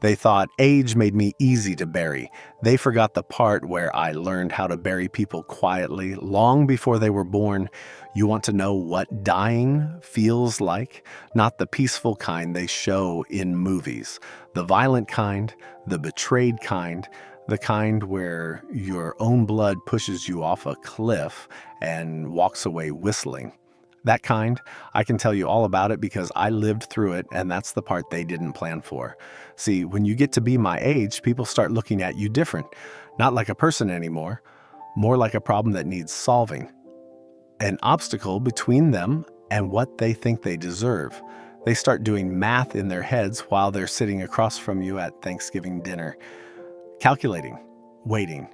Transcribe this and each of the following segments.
They thought age made me easy to bury. They forgot the part where I learned how to bury people quietly long before they were born. You want to know what dying feels like? Not the peaceful kind they show in movies. The violent kind, the betrayed kind, the kind where your own blood pushes you off a cliff and walks away whistling. That kind, I can tell you all about it because I lived through it, and that's the part they didn't plan for. See, when you get to be my age, people start looking at you different. Not like a person anymore, more like a problem that needs solving. An obstacle between them and what they think they deserve. They start doing math in their heads while they're sitting across from you at Thanksgiving dinner, calculating, waiting,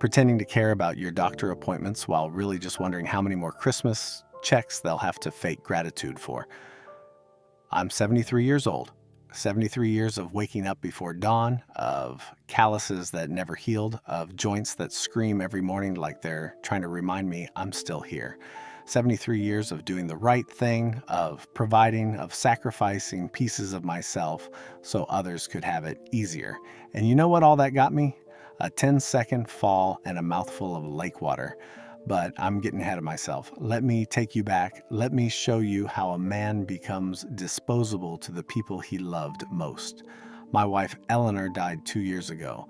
pretending to care about your doctor appointments while really just wondering how many more Christmas checks they'll have to fake gratitude for. I'm 73 years old. 73 years of waking up before dawn, of calluses that never healed, of joints that scream every morning like they're trying to remind me I'm still here. 73 years of doing the right thing, of providing, of sacrificing pieces of myself so others could have it easier. And you know what all that got me? A 10-second fall and a mouthful of lake water. But I'm getting ahead of myself. Let me take you back. Let me show you how a man becomes disposable to the people he loved most. My wife Eleanor died 2 years ago.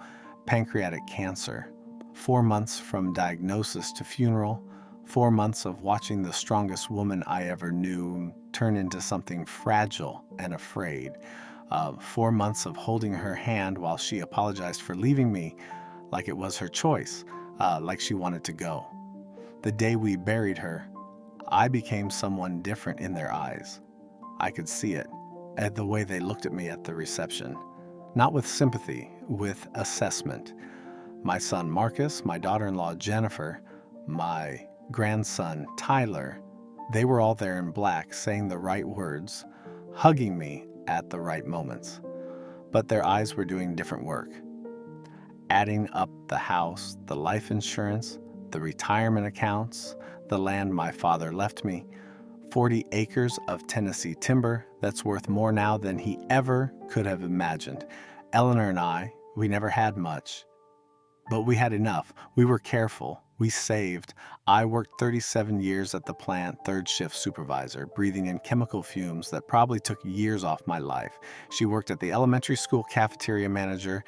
Pancreatic cancer. 4 months from diagnosis to funeral. 4 months of watching the strongest woman I ever knew turn into something fragile and afraid. 4 months of holding her hand while she apologized for leaving me like it was her choice, like she wanted to go. The day we buried her, I became someone different in their eyes. I could see it, at the way they looked at me at the reception. Not with sympathy, with assessment. My son Marcus, my daughter-in-law Jennifer, my grandson Tyler, they were all there in black, saying the right words, hugging me at the right moments. But their eyes were doing different work. Adding up the house, the life insurance, the retirement accounts, the land my father left me, 40 acres of Tennessee timber that's worth more now than he ever could have imagined. Eleanor and I, we never had much, but we had enough. We were careful. We saved. I worked 37 years at the plant, third shift supervisor, breathing in chemical fumes that probably took years off my life. She worked at the elementary school cafeteria manager,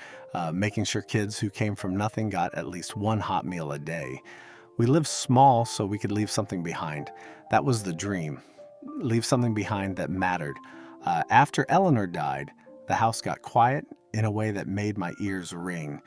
making sure kids who came from nothing got at least one hot meal a day. We lived small so we could leave something behind. That was the dream. Leave something behind that mattered. After Eleanor died, the house got quiet in a way that made my ears ring.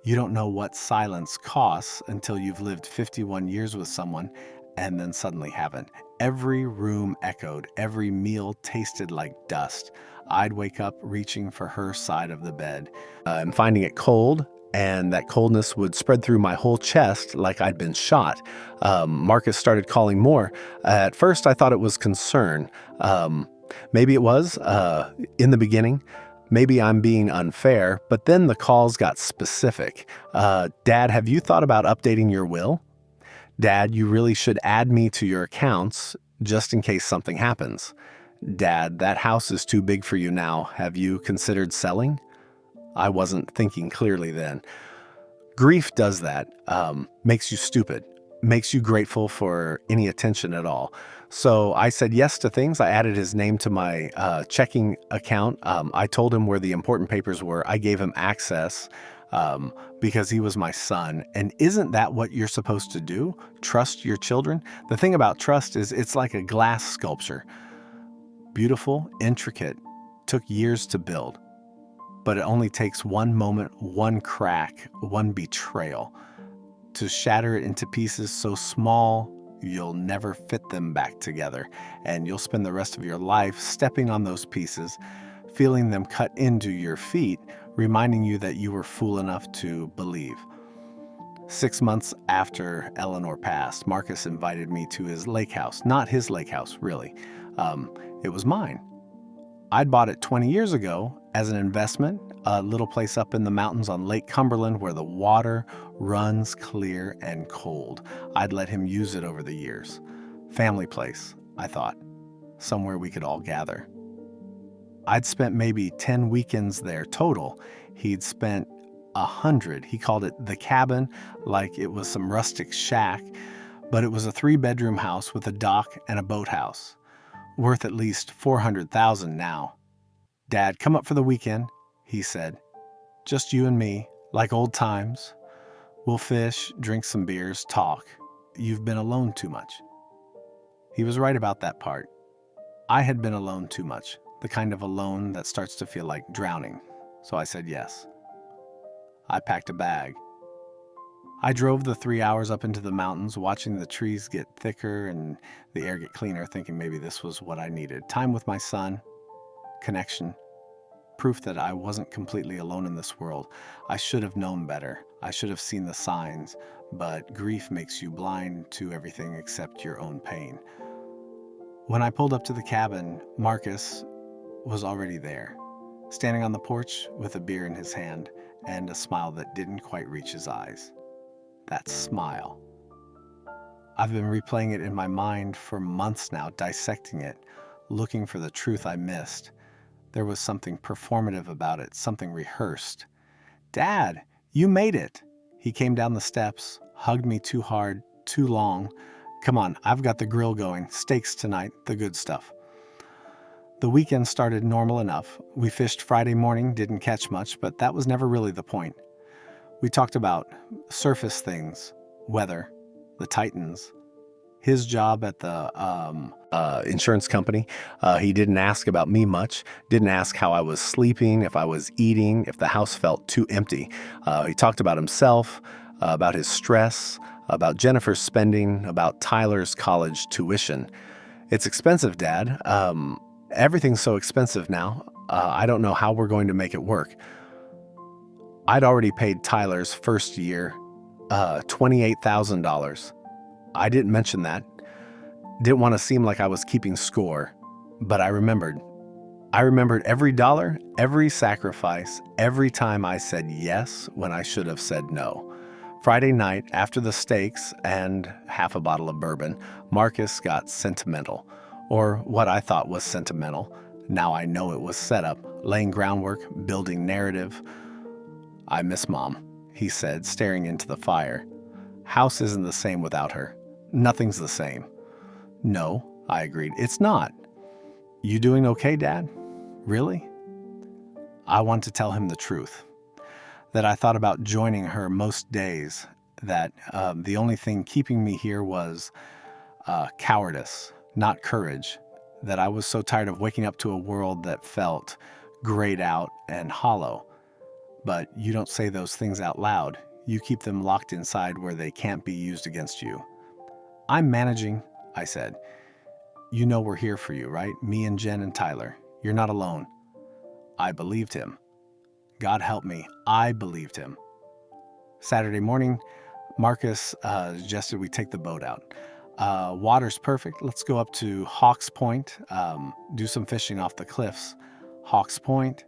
You don't know what silence costs until you've lived 51 years with someone and then suddenly haven't. Every room echoed, every meal tasted like dust. I'd wake up reaching for her side of the bed and finding it cold, and that coldness would spread through my whole chest like I'd been shot. Marcus started calling more. At first, I thought it was concern. Maybe it was in the beginning. Maybe I'm being unfair, but then the calls got specific. Dad, have you thought about updating your will? Dad, you really should add me to your accounts just in case something happens. Dad, that house is too big for you now. Have you considered selling? I wasn't thinking clearly then. Grief does that, makes you stupid, makes you grateful for any attention at all. So I said yes to things. I added his name to my checking account. I told him where the important papers were. I gave him access because he was my son. And isn't that what you're supposed to do? Trust your children? The thing about trust is it's like a glass sculpture. Beautiful, intricate, took years to build. But it only takes one moment, one crack, one betrayal to shatter it into pieces so small you'll never fit them back together, and you'll spend the rest of your life stepping on those pieces, feeling them cut into your feet, reminding you that you were fool enough to believe. 6 months after Eleanor passed, Marcus invited me to his lake house. Not his lake house, really. It was mine. I'd bought it 20 years ago as an investment, a little place up in the mountains on Lake Cumberland where the water runs clear and cold. I'd let him use it over the years. Family place, I thought. Somewhere we could all gather. I'd spent maybe 10 weekends there total. He'd spent 100. He called it the cabin, like it was some rustic shack, but it was a 3-bedroom house with a dock and a boathouse, worth at least $400,000 now. "Dad, come up for the weekend," he said. "Just you and me, like old times. We'll fish, drink some beers, talk. You've been alone too much." He was right about that part. I had been alone too much, the kind of alone that starts to feel like drowning. So I said yes. I packed a bag. I drove the 3 hours up into the mountains, watching the trees get thicker and the air get cleaner, thinking maybe this was what I needed. Time with my son, connection, proof that I wasn't completely alone in this world. I should have known better. I should have seen the signs, but grief makes you blind to everything except your own pain. When I pulled up to the cabin, Marcus was already there, standing on the porch with a beer in his hand and a smile that didn't quite reach his eyes. That smile. I've been replaying it in my mind for months now, dissecting it, looking for the truth I missed. There was something performative about it, something rehearsed. "Dad, you made it!" He came down the steps, hugged me too hard, too long. "Come on, I've got the grill going. Steaks tonight, the good stuff." The weekend started normal enough. We fished Friday morning, didn't catch much, but that was never really the point. We talked about surface things, weather, the Titans, his job at the insurance company. He didn't ask about me much, didn't ask how I was sleeping, if I was eating, if the house felt too empty. He talked about himself, about his stress, about Jennifer's spending, about Tyler's college tuition. "It's expensive, Dad. Everything's so expensive now. I don't know how we're going to make it work." I'd already paid Tyler's first year $28,000. I didn't mention that. Didn't want to seem like I was keeping score, but I remembered. I remembered every dollar, every sacrifice, every time I said yes when I should have said no. Friday night, after the steaks and half a bottle of bourbon, Marcus got sentimental, or what I thought was sentimental. Now I know it was setup, laying groundwork, building narrative. "I miss Mom," he said, staring into the fire. "House isn't the same without her. Nothing's the same." "No," I agreed. "It's not." "You doing okay, Dad? Really?" I want to tell him the truth. That I thought about joining her most days. That the only thing keeping me here was cowardice, not courage. That I was so tired of waking up to a world that felt grayed out and hollow. But you don't say those things out loud. You keep them locked inside where they can't be used against you. "I'm managing," I said. "You know we're here for you, right? Me and Jen and Tyler. You're not alone." I believed him. God help me, I believed him. Saturday morning, Marcus suggested we take the boat out. Water's perfect. Let's go up to Hawks Point, do some fishing off the cliffs. Hawks Point.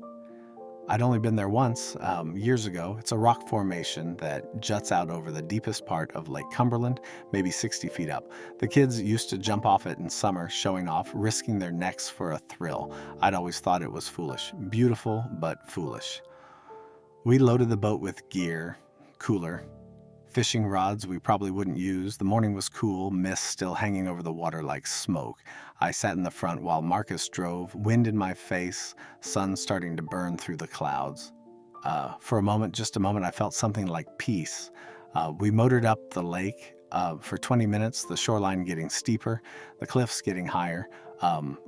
I'd only been there once, years ago. It's a rock formation that juts out over the deepest part of Lake Cumberland, maybe 60 feet up. The kids used to jump off it in summer, showing off, risking their necks for a thrill. I'd always thought it was foolish. Beautiful, but foolish. We loaded the boat with gear, cooler, fishing rods we probably wouldn't use. The morning was cool, mist still hanging over the water like smoke. I sat in the front while Marcus drove, wind in my face, sun starting to burn through the clouds. For a moment, just a moment, I felt something like peace. We motored up the lake for 20 minutes, the shoreline getting steeper, the cliffs getting higher.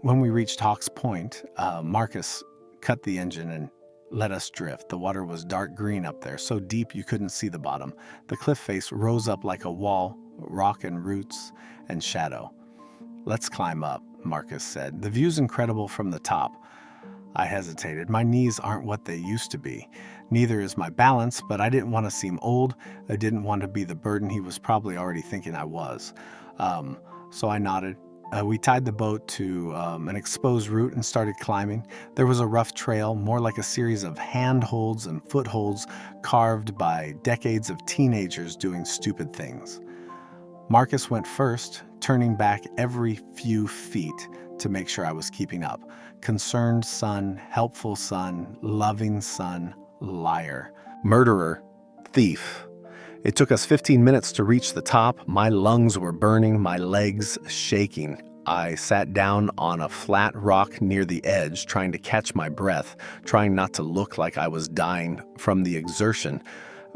When we reached Hawks Point, Marcus cut the engine and let us drift. The water was dark green up there, so deep you couldn't see the bottom. The cliff face rose up like a wall, rock and roots and shadow. "Let's climb up," Marcus said. "The view's incredible from the top." I hesitated. My knees aren't what they used to be. Neither is my balance, but I didn't want to seem old. I didn't want to be the burden he was probably already thinking I was. So I nodded. We tied the boat to an exposed route and started climbing. There was a rough trail, more like a series of handholds and footholds carved by decades of teenagers doing stupid things. Marcus went first, turning back every few feet, to make sure I was keeping up. Concerned son, helpful son, loving son, liar, murderer, thief. It took us 15 minutes to reach the top. My lungs were burning, my legs shaking. I sat down on a flat rock near the edge, trying to catch my breath, trying not to look like I was dying from the exertion.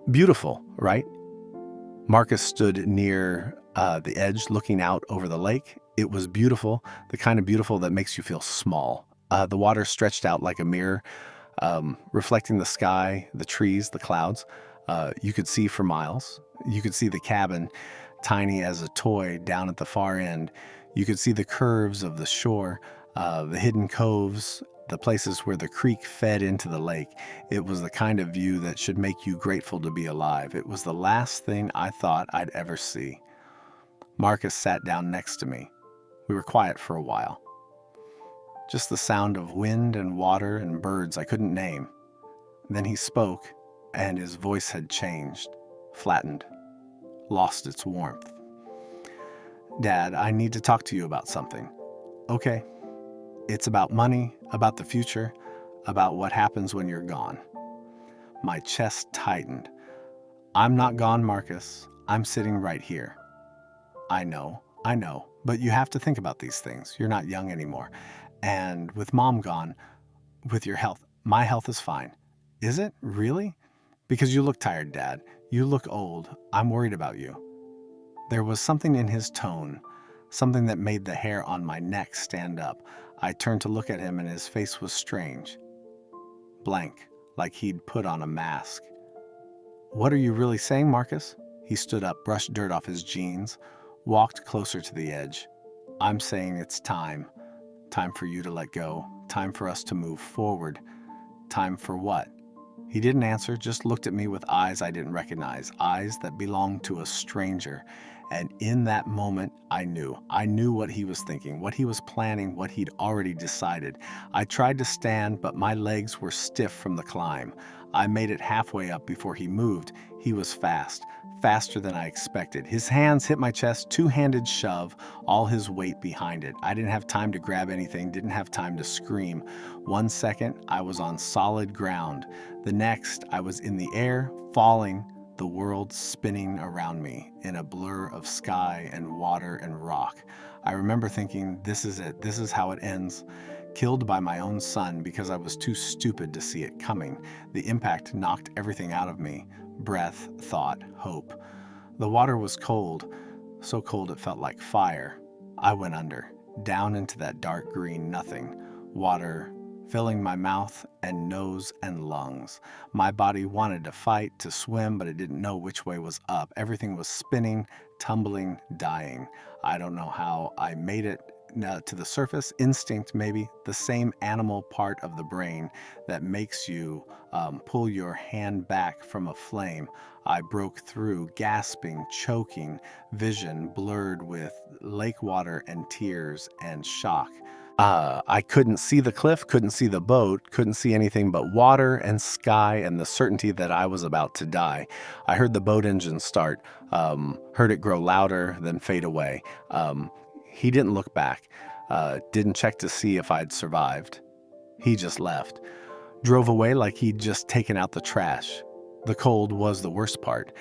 Beautiful, right? Marcus stood near the edge looking out over the lake. It was beautiful, the kind of beautiful that makes you feel small. The water stretched out like a mirror, reflecting the sky, the trees, the clouds. You could see for miles. You could see the cabin, tiny as a toy, down at the far end. You could see the curves of the shore, the hidden coves, the places where the creek fed into the lake. It was the kind of view that should make you grateful to be alive. It was the last thing I thought I'd ever see. Marcus sat down next to me. We were quiet for a while. Just the sound of wind and water and birds I couldn't name. Then he spoke, and his voice had changed, flattened, lost its warmth. Dad, I need to talk to you about something. Okay. It's about money, about the future, about what happens when you're gone. My chest tightened. I'm not gone, Marcus. I'm sitting right here. I know, but you have to think about these things. You're not young anymore. And with Mom gone, with your health, my health is fine. Is it? Really? Because you look tired, Dad. You look old. I'm worried about you. There was something in his tone, something that made the hair on my neck stand up. I turned to look at him and his face was strange. Blank, like he'd put on a mask. What are you really saying, Marcus? He stood up, brushed dirt off his jeans, walked closer to the edge. I'm saying it's time. Time for you to let go. Time for us to move forward. Time for what? He didn't answer, just looked at me with eyes I didn't recognize, eyes that belonged to a stranger. And in that moment, I knew. I knew what he was thinking, what he was planning, what he'd already decided. I tried to stand, but my legs were stiff from the climb. I made it halfway up before he moved. He was fast, faster than I expected. His hands hit my chest, two-handed shove, all his weight behind it. I didn't have time to grab anything, didn't have time to scream. 1 second, I was on solid ground. The next, I was in the air, falling, the world spinning around me in a blur of sky and water and rock. I remember thinking, this is it. This is how it ends. Killed by my own son because I was too stupid to see it coming. The impact knocked everything out of me. Breath, thought, hope. The water was cold, so cold it felt like fire. I went under, down into that dark green nothing. Water filling my mouth and nose and lungs. My body wanted to fight, to swim, but it didn't know which way was up. Everything was spinning, tumbling, dying. I don't know how I made it to the surface. Instinct, maybe. The same animal part of the brain that makes you pull your hand back from a flame. I broke through, gasping, choking, vision blurred with lake water and tears and shock. I couldn't see the cliff, couldn't see the boat, couldn't see anything but water and sky and the certainty that I was about to die. I heard the boat engine start, heard it grow louder, then fade away. He didn't look back, didn't check to see if I'd survived. He just left. Drove away like he'd just taken out the trash. The cold was the worst part.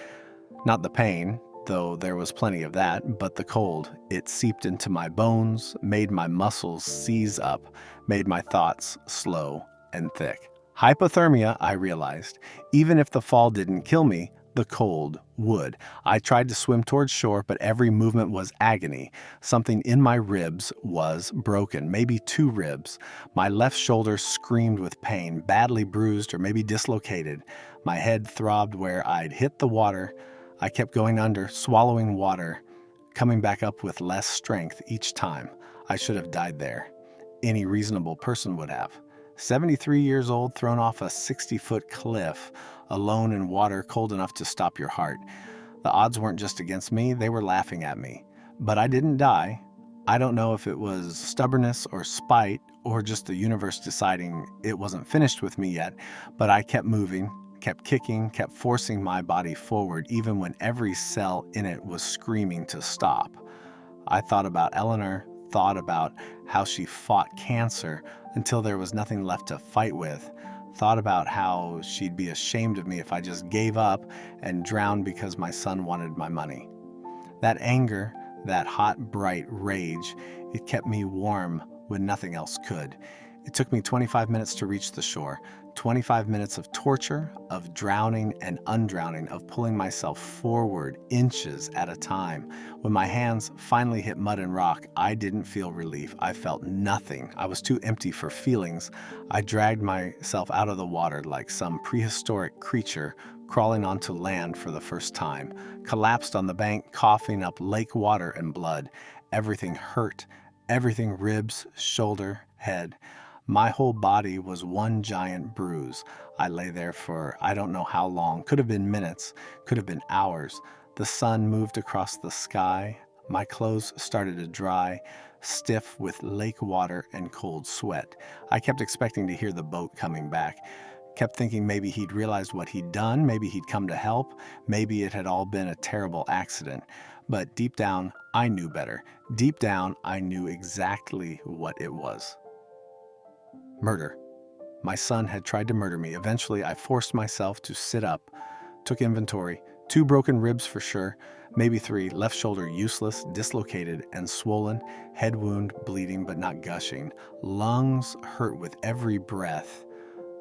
Not the pain, though there was plenty of that, but the cold. It seeped into my bones, made my muscles seize up, made my thoughts slow and thick. Hypothermia, I realized. Even if the fall didn't kill me, the cold would. I tried to swim towards shore, but every movement was agony. Something in my ribs was broken, maybe 2 ribs. My left shoulder screamed with pain, badly bruised or maybe dislocated. My head throbbed where I'd hit the water. I kept going under, swallowing water, coming back up with less strength each time. I should have died there. Any reasonable person would have. 73 years old, thrown off a 60-foot cliff, alone in water cold enough to stop your heart. The odds weren't just against me, they were laughing at me. But I didn't die. I don't know if it was stubbornness or spite or just the universe deciding it wasn't finished with me yet, but I kept moving, kept kicking, kept forcing my body forward, even when every cell in it was screaming to stop. I thought about Eleanor, thought about how she fought cancer until there was nothing left to fight with. Thought about how she'd be ashamed of me if I just gave up and drowned because my son wanted my money. That anger, that hot, bright rage, it kept me warm when nothing else could. It took me 25 minutes to reach the shore. 25 minutes of torture, of drowning and undrowning, of pulling myself forward inches at a time. When my hands finally hit mud and rock, I didn't feel relief. I felt nothing. I was too empty for feelings. I dragged myself out of the water like some prehistoric creature crawling onto land for the first time. Collapsed on the bank, coughing up lake water and blood. Everything hurt. Everything, ribs, shoulder, head. My whole body was one giant bruise. I lay there for I don't know how long. Could have been minutes, could have been hours. The sun moved across the sky. My clothes started to dry, stiff with lake water and cold sweat. I kept expecting to hear the boat coming back. Kept thinking maybe he'd realized what he'd done, maybe he'd come to help, maybe it had all been a terrible accident. But deep down, I knew better. Deep down, I knew exactly what it was. Murder. My son had tried to murder me. Eventually, I forced myself to sit up, took inventory. 2 broken ribs for sure, maybe 3, left shoulder useless, dislocated and swollen, head wound bleeding but not gushing. Lungs hurt with every breath,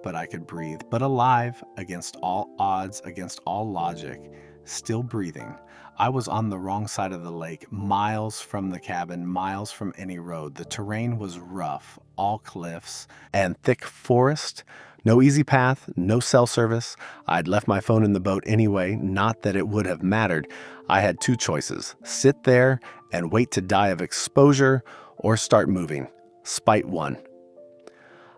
but I could breathe. But alive, against all odds, against all logic, still breathing. I was on the wrong side of the lake, miles from the cabin, miles from any road. The terrain was rough, all cliffs and thick forest. No easy path, no cell service. I'd left my phone in the boat anyway, not that it would have mattered. I had 2 choices: sit there and wait to die of exposure, or start moving. Spite won.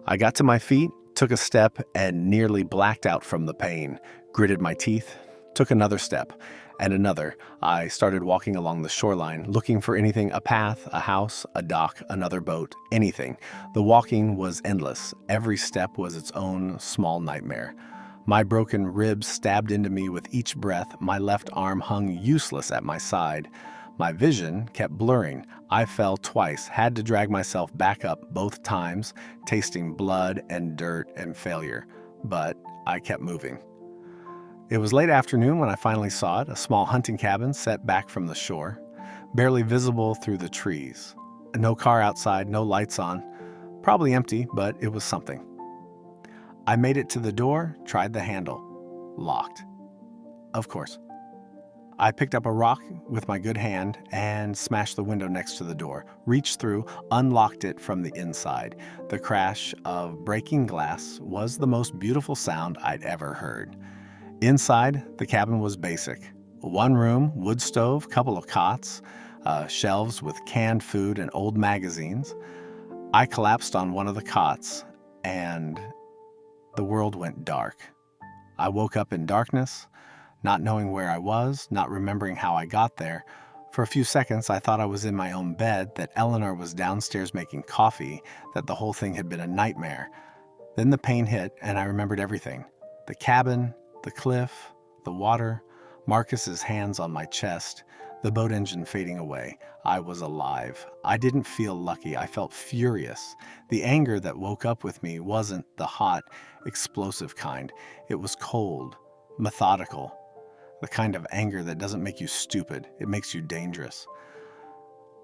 I got to my feet, took a step, and nearly blacked out from the pain. Gritted my teeth, took another step, and another. I started walking along the shoreline, looking for anything: a path, a house, a dock, another boat, anything. The walking was endless. Every step was its own small nightmare. My broken ribs stabbed into me with each breath. My left arm hung useless at my side. My vision kept blurring. I fell twice, had to drag myself back up both times, tasting blood and dirt and failure. But I kept moving. It was late afternoon when I finally saw it, a small hunting cabin set back from the shore, barely visible through the trees. No car outside, no lights on. Probably empty, but it was something. I made it to the door, tried the handle. Locked. Of course. I picked up a rock with my good hand and smashed the window next to the door, reached through, unlocked it from the inside. The crash of breaking glass was the most beautiful sound I'd ever heard. Inside, the cabin was basic. 1 room, wood stove, couple of cots, shelves with canned food and old magazines. I collapsed on one of the cots, and the world went dark. I woke up in darkness, not knowing where I was, not remembering how I got there. For a few seconds, I thought I was in my own bed, that Eleanor was downstairs making coffee, that the whole thing had been a nightmare. Then the pain hit, and I remembered everything. The cabin, the cliff, the water, Marcus's hands on my chest, the boat engine fading away. I was alive. I didn't feel lucky. I felt furious. The anger that woke up with me wasn't the hot, explosive kind. It was cold, methodical, the kind of anger that doesn't make you stupid. It makes you dangerous.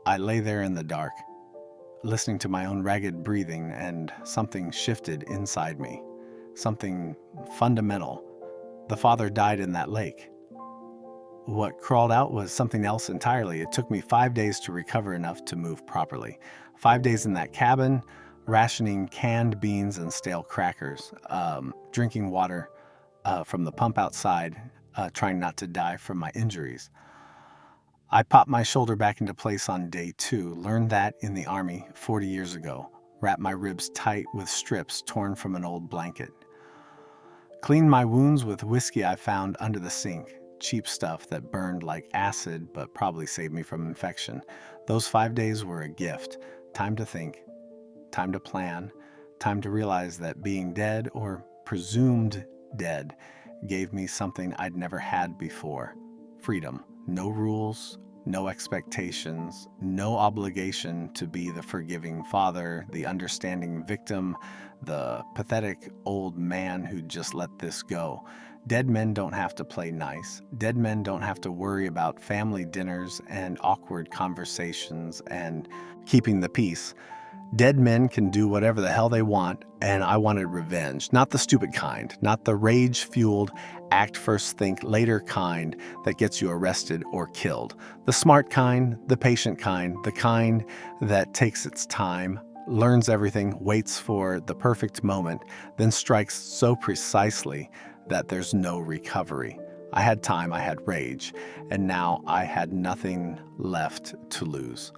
I lay there in the dark, listening to my own ragged breathing, and something shifted inside me. Something fundamental. The father died in that lake. What crawled out was something else entirely. It took me 5 days to recover enough to move properly. 5 days in that cabin, rationing canned beans and stale crackers, drinking water from the pump outside, trying not to die from my injuries. I popped my shoulder back into place on day 2, learned that in the Army 40 years ago, wrapped my ribs tight with strips torn from an old blanket. Cleaned my wounds with whiskey I found under the sink, cheap stuff that burned like acid but probably saved me from infection. Those 5 days were a gift. Time to think, time to plan, time to realize that being dead, or presumed dead, gave me something I'd never had before. Freedom. No rules, no expectations, no obligation to be the forgiving father, the understanding victim, the pathetic old man who just let this go. Dead men don't have to play nice. Dead men don't have to worry about family dinners and awkward conversations and keeping the peace. Dead men can do whatever the hell they want, and I wanted revenge. Not the stupid kind, not the rage-fueled, act first, think later kind that gets you arrested or killed. The smart kind, the patient kind, the kind that takes its time, learns everything, waits for the perfect moment, then strikes so precisely that there's no recovery. I had time, I had rage, and now I had nothing left to lose.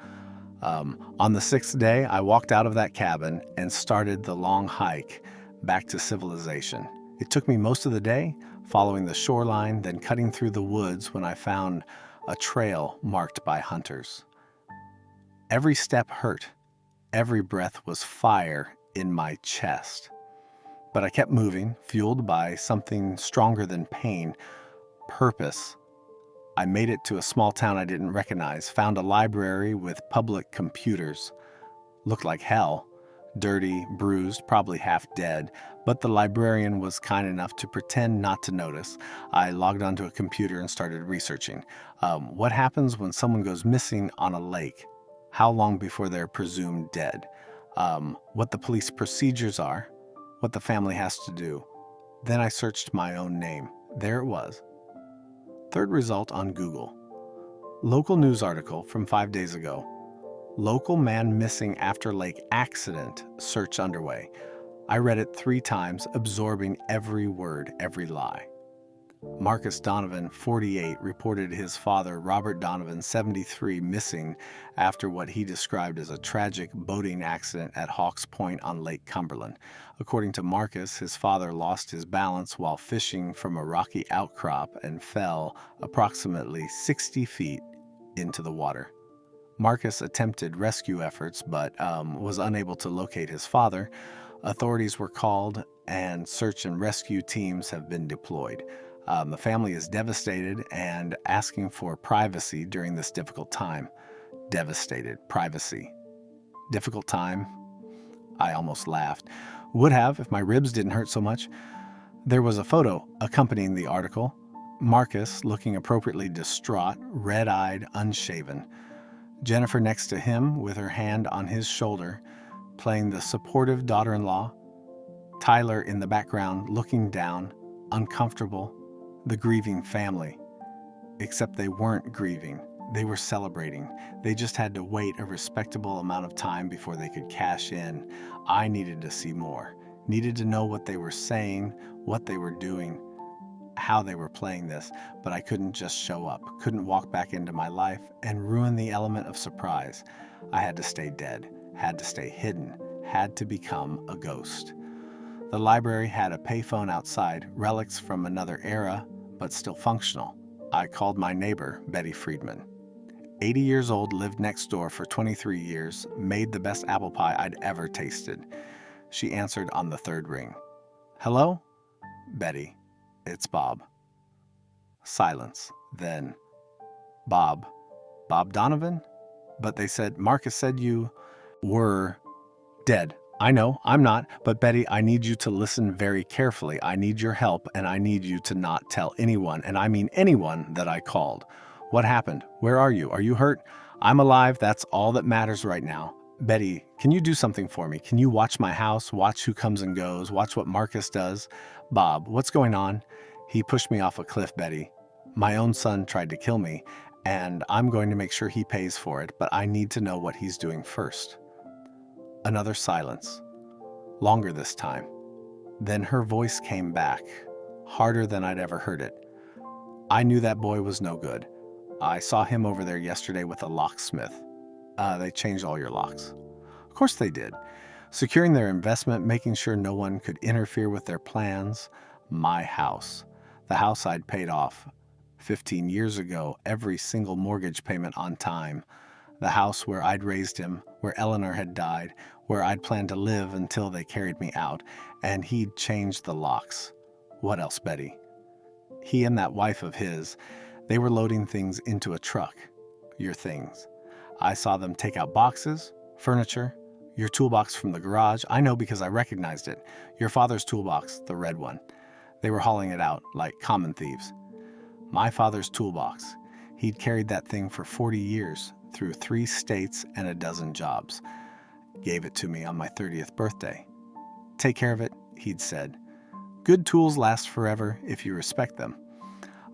On the sixth day, I walked out of that cabin and started the long hike back to civilization. It took me most of the day, following the shoreline, then cutting through the woods when I found a trail marked by hunters. Every step hurt. Every breath was fire in my chest. But I kept moving, fueled by something stronger than pain, purpose. I made it to a small town I didn't recognize, found a library with public computers. Looked like hell. Dirty, bruised, probably half dead, but the librarian was kind enough to pretend not to notice. I logged onto a computer and started researching. What happens when someone goes missing on a lake? How long before they're presumed dead? What the police procedures are? What the family has to do? Then I searched my own name. There it was. Third result on Google. Local news article from 5 days ago. Local man missing after lake accident, search underway. I read it 3 times, absorbing every word, every lie. Marcus Donovan, 48, reported his father, Robert Donovan, 73, missing after what he described as a tragic boating accident at Hawks Point on Lake Cumberland. According to Marcus, his father lost his balance while fishing from a rocky outcrop and fell approximately 60 feet into the water. Marcus attempted rescue efforts but was unable to locate his father. Authorities were called and search and rescue teams have been deployed. The family is devastated and asking for privacy during this difficult time. Devastated. Privacy. Difficult time. I almost laughed. Would have if my ribs didn't hurt so much. There was a photo accompanying the article. Marcus looking appropriately distraught, red-eyed, unshaven. Jennifer next to him with her hand on his shoulder, playing the supportive daughter-in-law. Tyler in the background looking down, uncomfortable. The grieving family. Except they weren't grieving. They were celebrating. They just had to wait a respectable amount of time before they could cash in. I needed to see more. Needed to know what they were saying, what they were doing, how they were playing this, but I couldn't just show up. Couldn't walk back into my life and ruin the element of surprise. I had to stay dead. Had to stay hidden. Had to become a ghost. The library had a payphone outside, relics from another era, but still functional. I called my neighbor, Betty Friedman. 80 years old, lived next door for 23 years, made the best apple pie I'd ever tasted. She answered on the 3rd ring. Hello? Betty. It's Bob. Silence. Then, Bob. Bob Donovan? But they said, Marcus said you were dead. I know, I'm not, but Betty, I need you to listen very carefully. I need your help, and I need you to not tell anyone, and I mean anyone, that I called. What happened? Where are you? Are you hurt? I'm alive. That's all that matters right now. Betty, can you do something for me? Can you watch my house, watch who comes and goes, watch what Marcus does? Bob, what's going on? He pushed me off a cliff, Betty. My own son tried to kill me, and I'm going to make sure he pays for it, but I need to know what he's doing first. Another silence. Longer this time. Then her voice came back, harder than I'd ever heard it. I knew that boy was no good. I saw him over there yesterday with a locksmith. They changed all your locks. Of course they did. Securing their investment, making sure no one could interfere with their plans. My house. The house I'd paid off 15 years ago, every single mortgage payment on time. The house where I'd raised him, where Eleanor had died, where I'd planned to live until they carried me out, and he'd changed the locks. What else, Betty? He and that wife of his, they were loading things into a truck. your things. I saw them take out boxes, furniture, your toolbox from the garage. I know because I recognized it. Your father's toolbox, the red one. They were hauling it out like common thieves. My father's toolbox. He'd carried that thing for 40 years through 3 states and a dozen jobs. Gave it to me on my 30th birthday. Take care of it, he'd said. Good tools last forever if you respect them.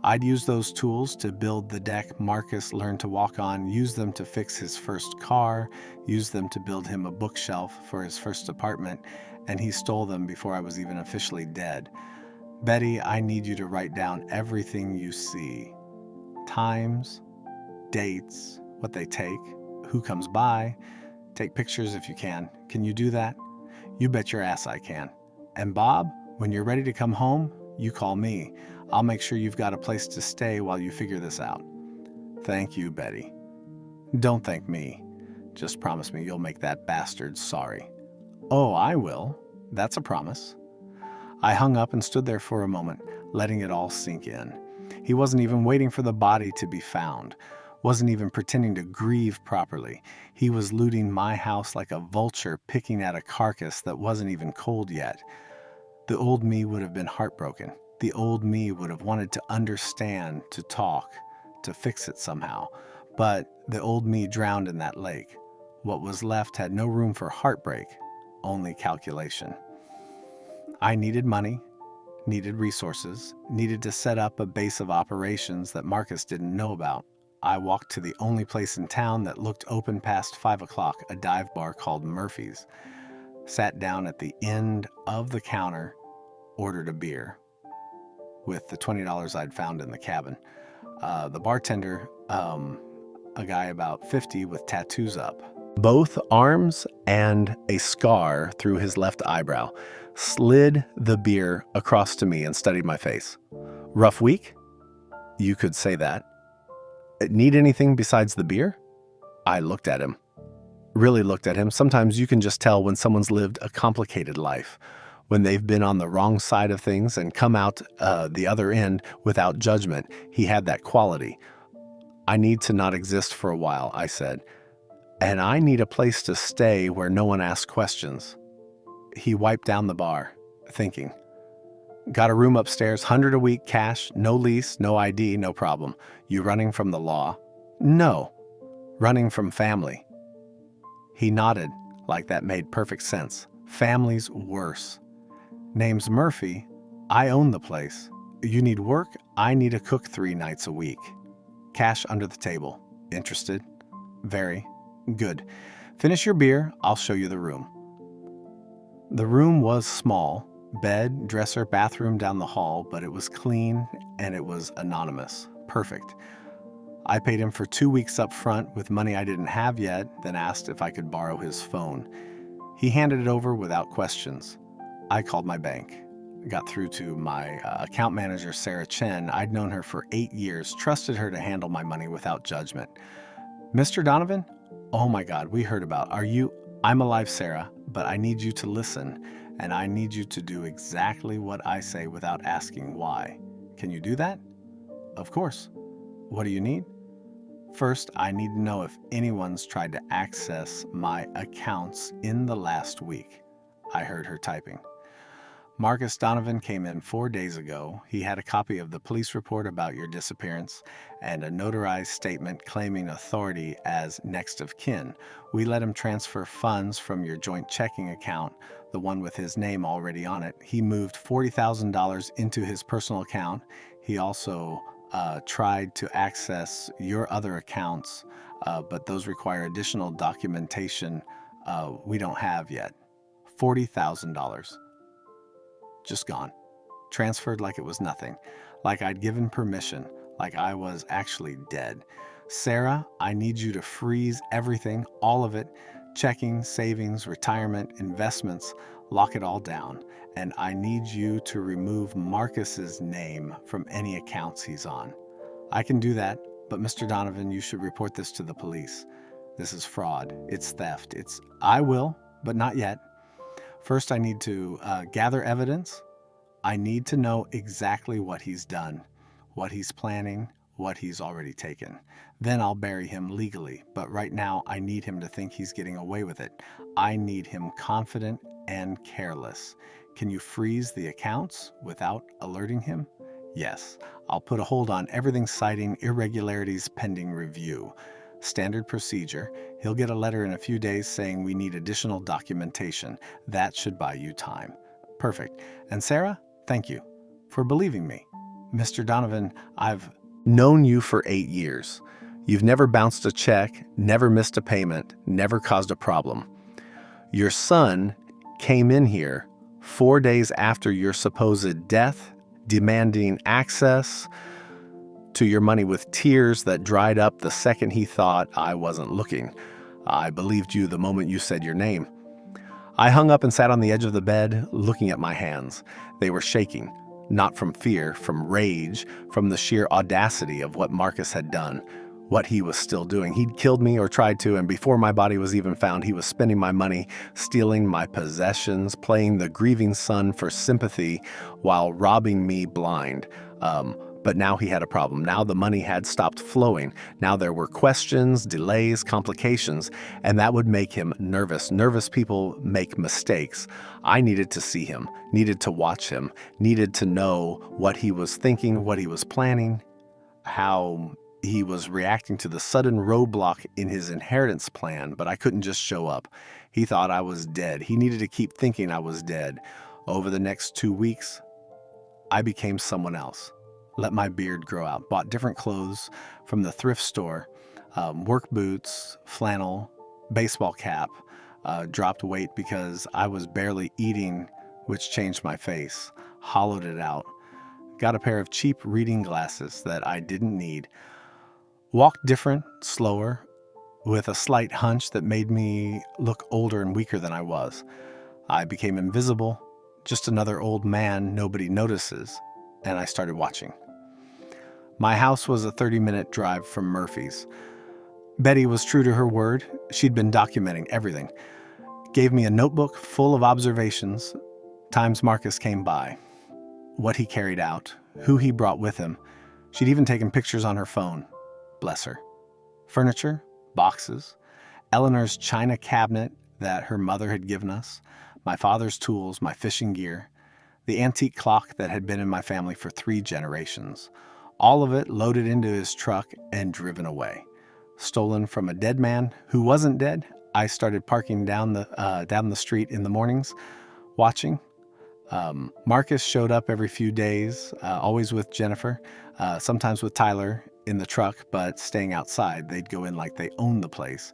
I'd use those tools to build the deck Marcus learned to walk on, use them to fix his first car, use them to build him a bookshelf for his first apartment, and he stole them before I was even officially dead. Betty, I need you to write down everything you see. Times, dates, what they take, who comes by. Take pictures if you can. Can you do that? You bet your ass I can. And Bob, when you're ready to come home, you call me. I'll make sure you've got a place to stay while you figure this out. Thank you, Betty. Don't thank me. Just promise me you'll make that bastard sorry. Oh, I will. That's a promise. I hung up and stood there for a moment, letting it all sink in. He wasn't even waiting for the body to be found. Wasn't even pretending to grieve properly. He was looting my house like a vulture picking at a carcass that wasn't even cold yet. The old me would have been heartbroken. The old me would have wanted to understand, to talk, to fix it somehow. But the old me drowned in that lake. What was left had no room for heartbreak, only calculation. I needed money, needed resources, needed to set up a base of operations that Marcus didn't know about. I walked to the only place in town that looked open past 5 o'clock, a dive bar called Murphy's. Sat down at the end of the counter, ordered a beer with the $20 I'd found in the cabin. The bartender, a guy about 50 with tattoos up, both arms and a scar through his left eyebrow, slid the beer across to me and studied my face. Rough week? You could say that. Need anything besides the beer? I looked at him. Really looked at him. Sometimes you can just tell when someone's lived a complicated life, when they've been on the wrong side of things and come out the other end without judgment. He had that quality. I need to not exist for a while, I said. And I need a place to stay where no one asks questions. He wiped down the bar, thinking. Got a room upstairs, 100 a week, cash, no lease, no ID, no problem. You running from the law? No. Running from family. He nodded, like that made perfect sense. Family's worse. Name's Murphy. I own the place. You need work? I need a cook 3 nights a week. Cash under the table. Interested? Very. Good. Finish your beer. I'll show you the room. The room was small. Bed, dresser, bathroom down the hall, but it was clean and it was anonymous. Perfect. I paid him for 2 weeks up front with money I didn't have yet, then asked if I could borrow his phone. He handed it over without questions. I called my bank. Got through to my account manager, Sarah Chen. I'd known her for 8 years, trusted her to handle my money without judgment. Mr. Donovan? Oh my God, we heard about. I'm alive, Sarah, but I need you to listen, and I need you to do exactly what I say without asking why. Can you do that? Of course. What do you need? First, I need to know if anyone's tried to access my accounts in the last week. I heard her typing. Marcus Donovan came in 4 days ago. He had a copy of the police report about your disappearance and a notarized statement claiming authority as next of kin. We let him transfer funds from your joint checking account, the one with his name already on it. He moved $40,000 into his personal account. He also tried to access your other accounts, but those require additional documentation we don't have yet. $40,000. Just gone. Transferred like it was nothing. Like I'd given permission. Like I was actually dead. Sarah, I need you to freeze everything, all of it. Checking, savings, retirement, investments. Lock it all down. And I need you to remove Marcus's name from any accounts he's on. I can do that, but Mr. Donovan, you should report this to the police. This is fraud. It's theft. I will, but not yet. First, I need to gather evidence. I need to know exactly what he's done, what he's planning, what he's already taken. Then I'll bury him legally, but right now I need him to think he's getting away with it. I need him confident and careless. Can you freeze the accounts without alerting him? Yes, I'll put a hold on everything citing irregularities pending review. Standard procedure. He'll get a letter in a few days saying we need additional documentation. That should buy you time. Perfect. And Sarah, thank you for believing me. Mr. Donovan, I've known you for 8 years. You've never bounced a check, never missed a payment, never caused a problem. Your son came in here 4 days after your supposed death, demanding access to your money with tears that dried up the second he thought I wasn't looking. I believed you the moment you said your name. I hung up and sat on the edge of the bed, looking at my hands. They were shaking, not from fear, from rage, from the sheer audacity of what Marcus had done, what he was still doing. He'd killed me or tried to, and before my body was even found, he was spending my money, stealing my possessions, playing the grieving son for sympathy while robbing me blind. But now he had a problem. Now the money had stopped flowing. Now there were questions, delays, complications, and that would make him nervous. Nervous people make mistakes. I needed to see him, needed to watch him, needed to know what he was thinking, what he was planning, how he was reacting to the sudden roadblock in his inheritance plan, but I couldn't just show up. He thought I was dead. He needed to keep thinking I was dead. Over the next 2 weeks, I became someone else. Let my beard grow out, bought different clothes from the thrift store, work boots, flannel, baseball cap, dropped weight because I was barely eating, which changed my face, hollowed it out, got a pair of cheap reading glasses that I didn't need, walked different, slower, with a slight hunch that made me look older and weaker than I was. I became invisible, just another old man nobody notices, and I started watching. My house was a 30-minute drive from Murphy's. Betty was true to her word. She'd been documenting everything. Gave me a notebook full of observations, times Marcus came by, what he carried out, who he brought with him. She'd even taken pictures on her phone. Bless her. Furniture, boxes, Eleanor's china cabinet that her mother had given us, my father's tools, my fishing gear, the antique clock that had been in my family for 3 generations. All of it loaded into his truck and driven away. Stolen from a dead man who wasn't dead. I started parking down the street in the mornings, watching. Marcus showed up every few days, always with Jennifer, sometimes with Tyler in the truck, but staying outside. They'd go in like they owned the place,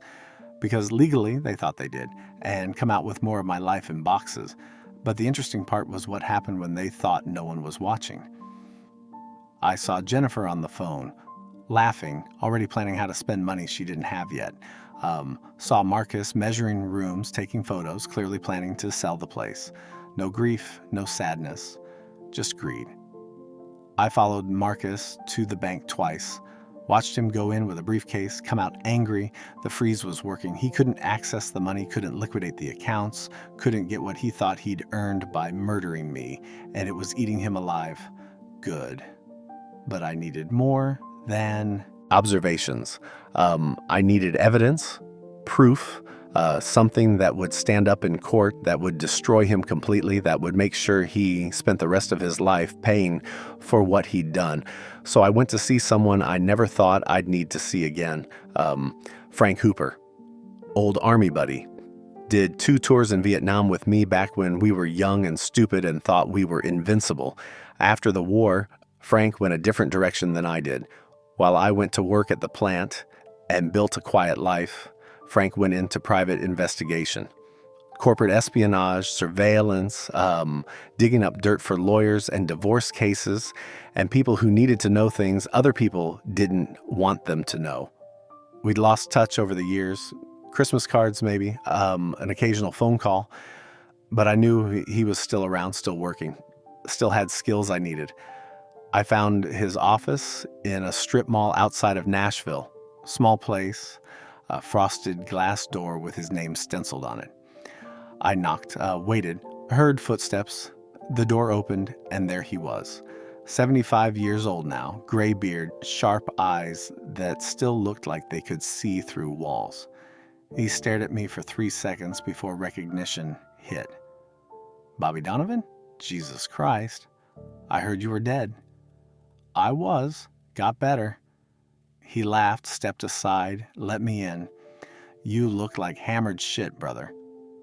because legally they thought they did, and come out with more of my life in boxes. But the interesting part was what happened when they thought no one was watching. I saw Jennifer on the phone, laughing, already planning how to spend money she didn't have yet. Saw Marcus measuring rooms, taking photos, clearly planning to sell the place. No grief, no sadness, just greed. I followed Marcus to the bank twice, watched him go in with a briefcase, come out angry. The freeze was working. He couldn't access the money, couldn't liquidate the accounts, couldn't get what he thought he'd earned by murdering me, and it was eating him alive. Good. But I needed more than observations. I needed evidence, proof, something that would stand up in court, that would destroy him completely, that would make sure he spent the rest of his life paying for what he'd done. So I went to see someone I never thought I'd need to see again. Frank Hooper, old army buddy. Did 2 tours in Vietnam with me back when we were young and stupid and thought we were invincible. After the war, Frank went a different direction than I did. While I went to work at the plant and built a quiet life, Frank went into private investigation. Corporate espionage, surveillance, digging up dirt for lawyers and divorce cases, and people who needed to know things other people didn't want them to know. We'd lost touch over the years, Christmas cards maybe, an occasional phone call, but I knew he was still around, still working, still had skills I needed. I found his office in a strip mall outside of Nashville. Small place, a frosted glass door with his name stenciled on it. I knocked, waited, heard footsteps. The door opened, and there he was. 75 years old now, gray beard, sharp eyes that still looked like they could see through walls. He stared at me for 3 seconds before recognition hit. Bobby Donovan? Jesus Christ. I heard you were dead. I was. Got better. He laughed, stepped aside, let me in. You look like hammered shit, brother.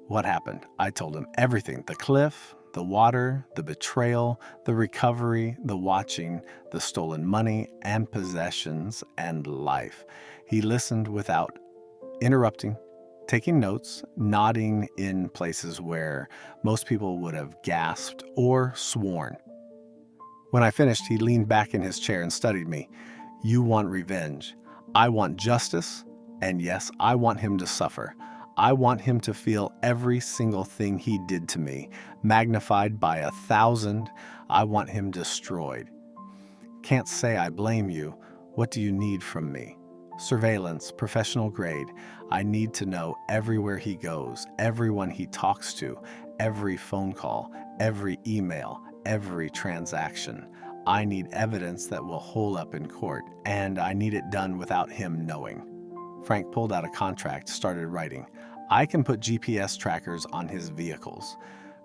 What happened? I told him everything. The cliff, the water, the betrayal, the recovery, the watching, the stolen money and possessions and life. He listened without interrupting, taking notes, nodding in places where most people would have gasped or sworn. When I finished, he leaned back in his chair and studied me. You want revenge. I want justice. And yes, I want him to suffer. I want him to feel every single thing he did to me, magnified by 1,000. I want him destroyed. Can't say I blame you. What do you need from me? Surveillance, professional grade. I need to know everywhere he goes, everyone he talks to, every phone call, every email, every transaction. I need evidence that will hold up in court, and I need it done without him knowing. Frank pulled out a contract, started writing. I can put GPS trackers on his vehicles.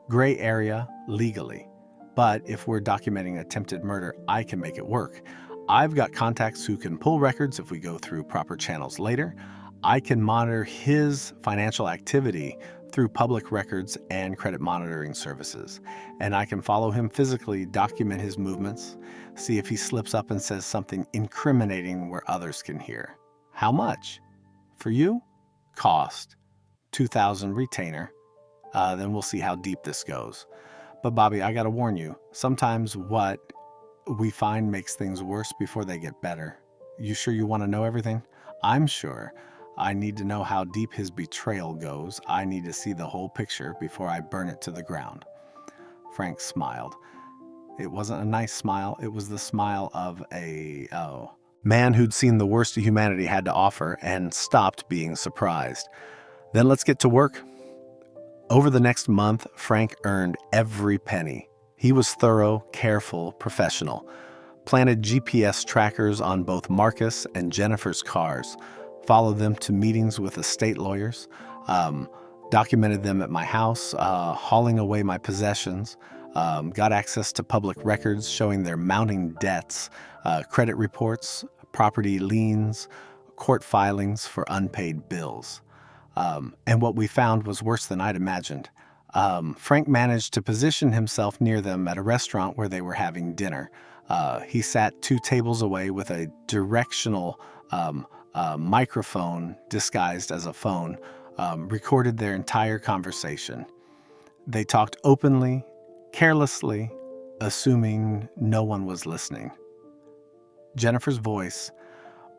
Gray area, legally. But if we're documenting attempted murder, I can make it work. I've got contacts who can pull records if we go through proper channels later. I can monitor his financial activity through public records and credit monitoring services. And I can follow him physically, document his movements, see if he slips up and says something incriminating where others can hear. How much? For you? Cost. $2,000 retainer. Then we'll see how deep this goes. But Bobby, I gotta warn you, sometimes what we find makes things worse before they get better. You sure you want to know everything? I'm sure. I need to know how deep his betrayal goes. I need to see the whole picture before I burn it to the ground. Frank smiled. It wasn't a nice smile. It was the smile of a man who'd seen the worst humanity had to offer and stopped being surprised. Then let's get to work. Over the next month, Frank earned every penny. He was thorough, careful, professional. Planted GPS trackers on both Marcus and Jennifer's cars. Followed them to meetings with estate lawyers. Documented them at my house, hauling away my possessions. Got access to public records showing their mounting debts, credit reports, property liens, court filings for unpaid bills. And what we found was worse than I'd imagined. Frank managed to position himself near them at a restaurant where they were having dinner. He sat 2 tables away with a directional microphone disguised as a phone, recorded their entire conversation. They talked openly, carelessly, assuming no one was listening. Jennifer's voice,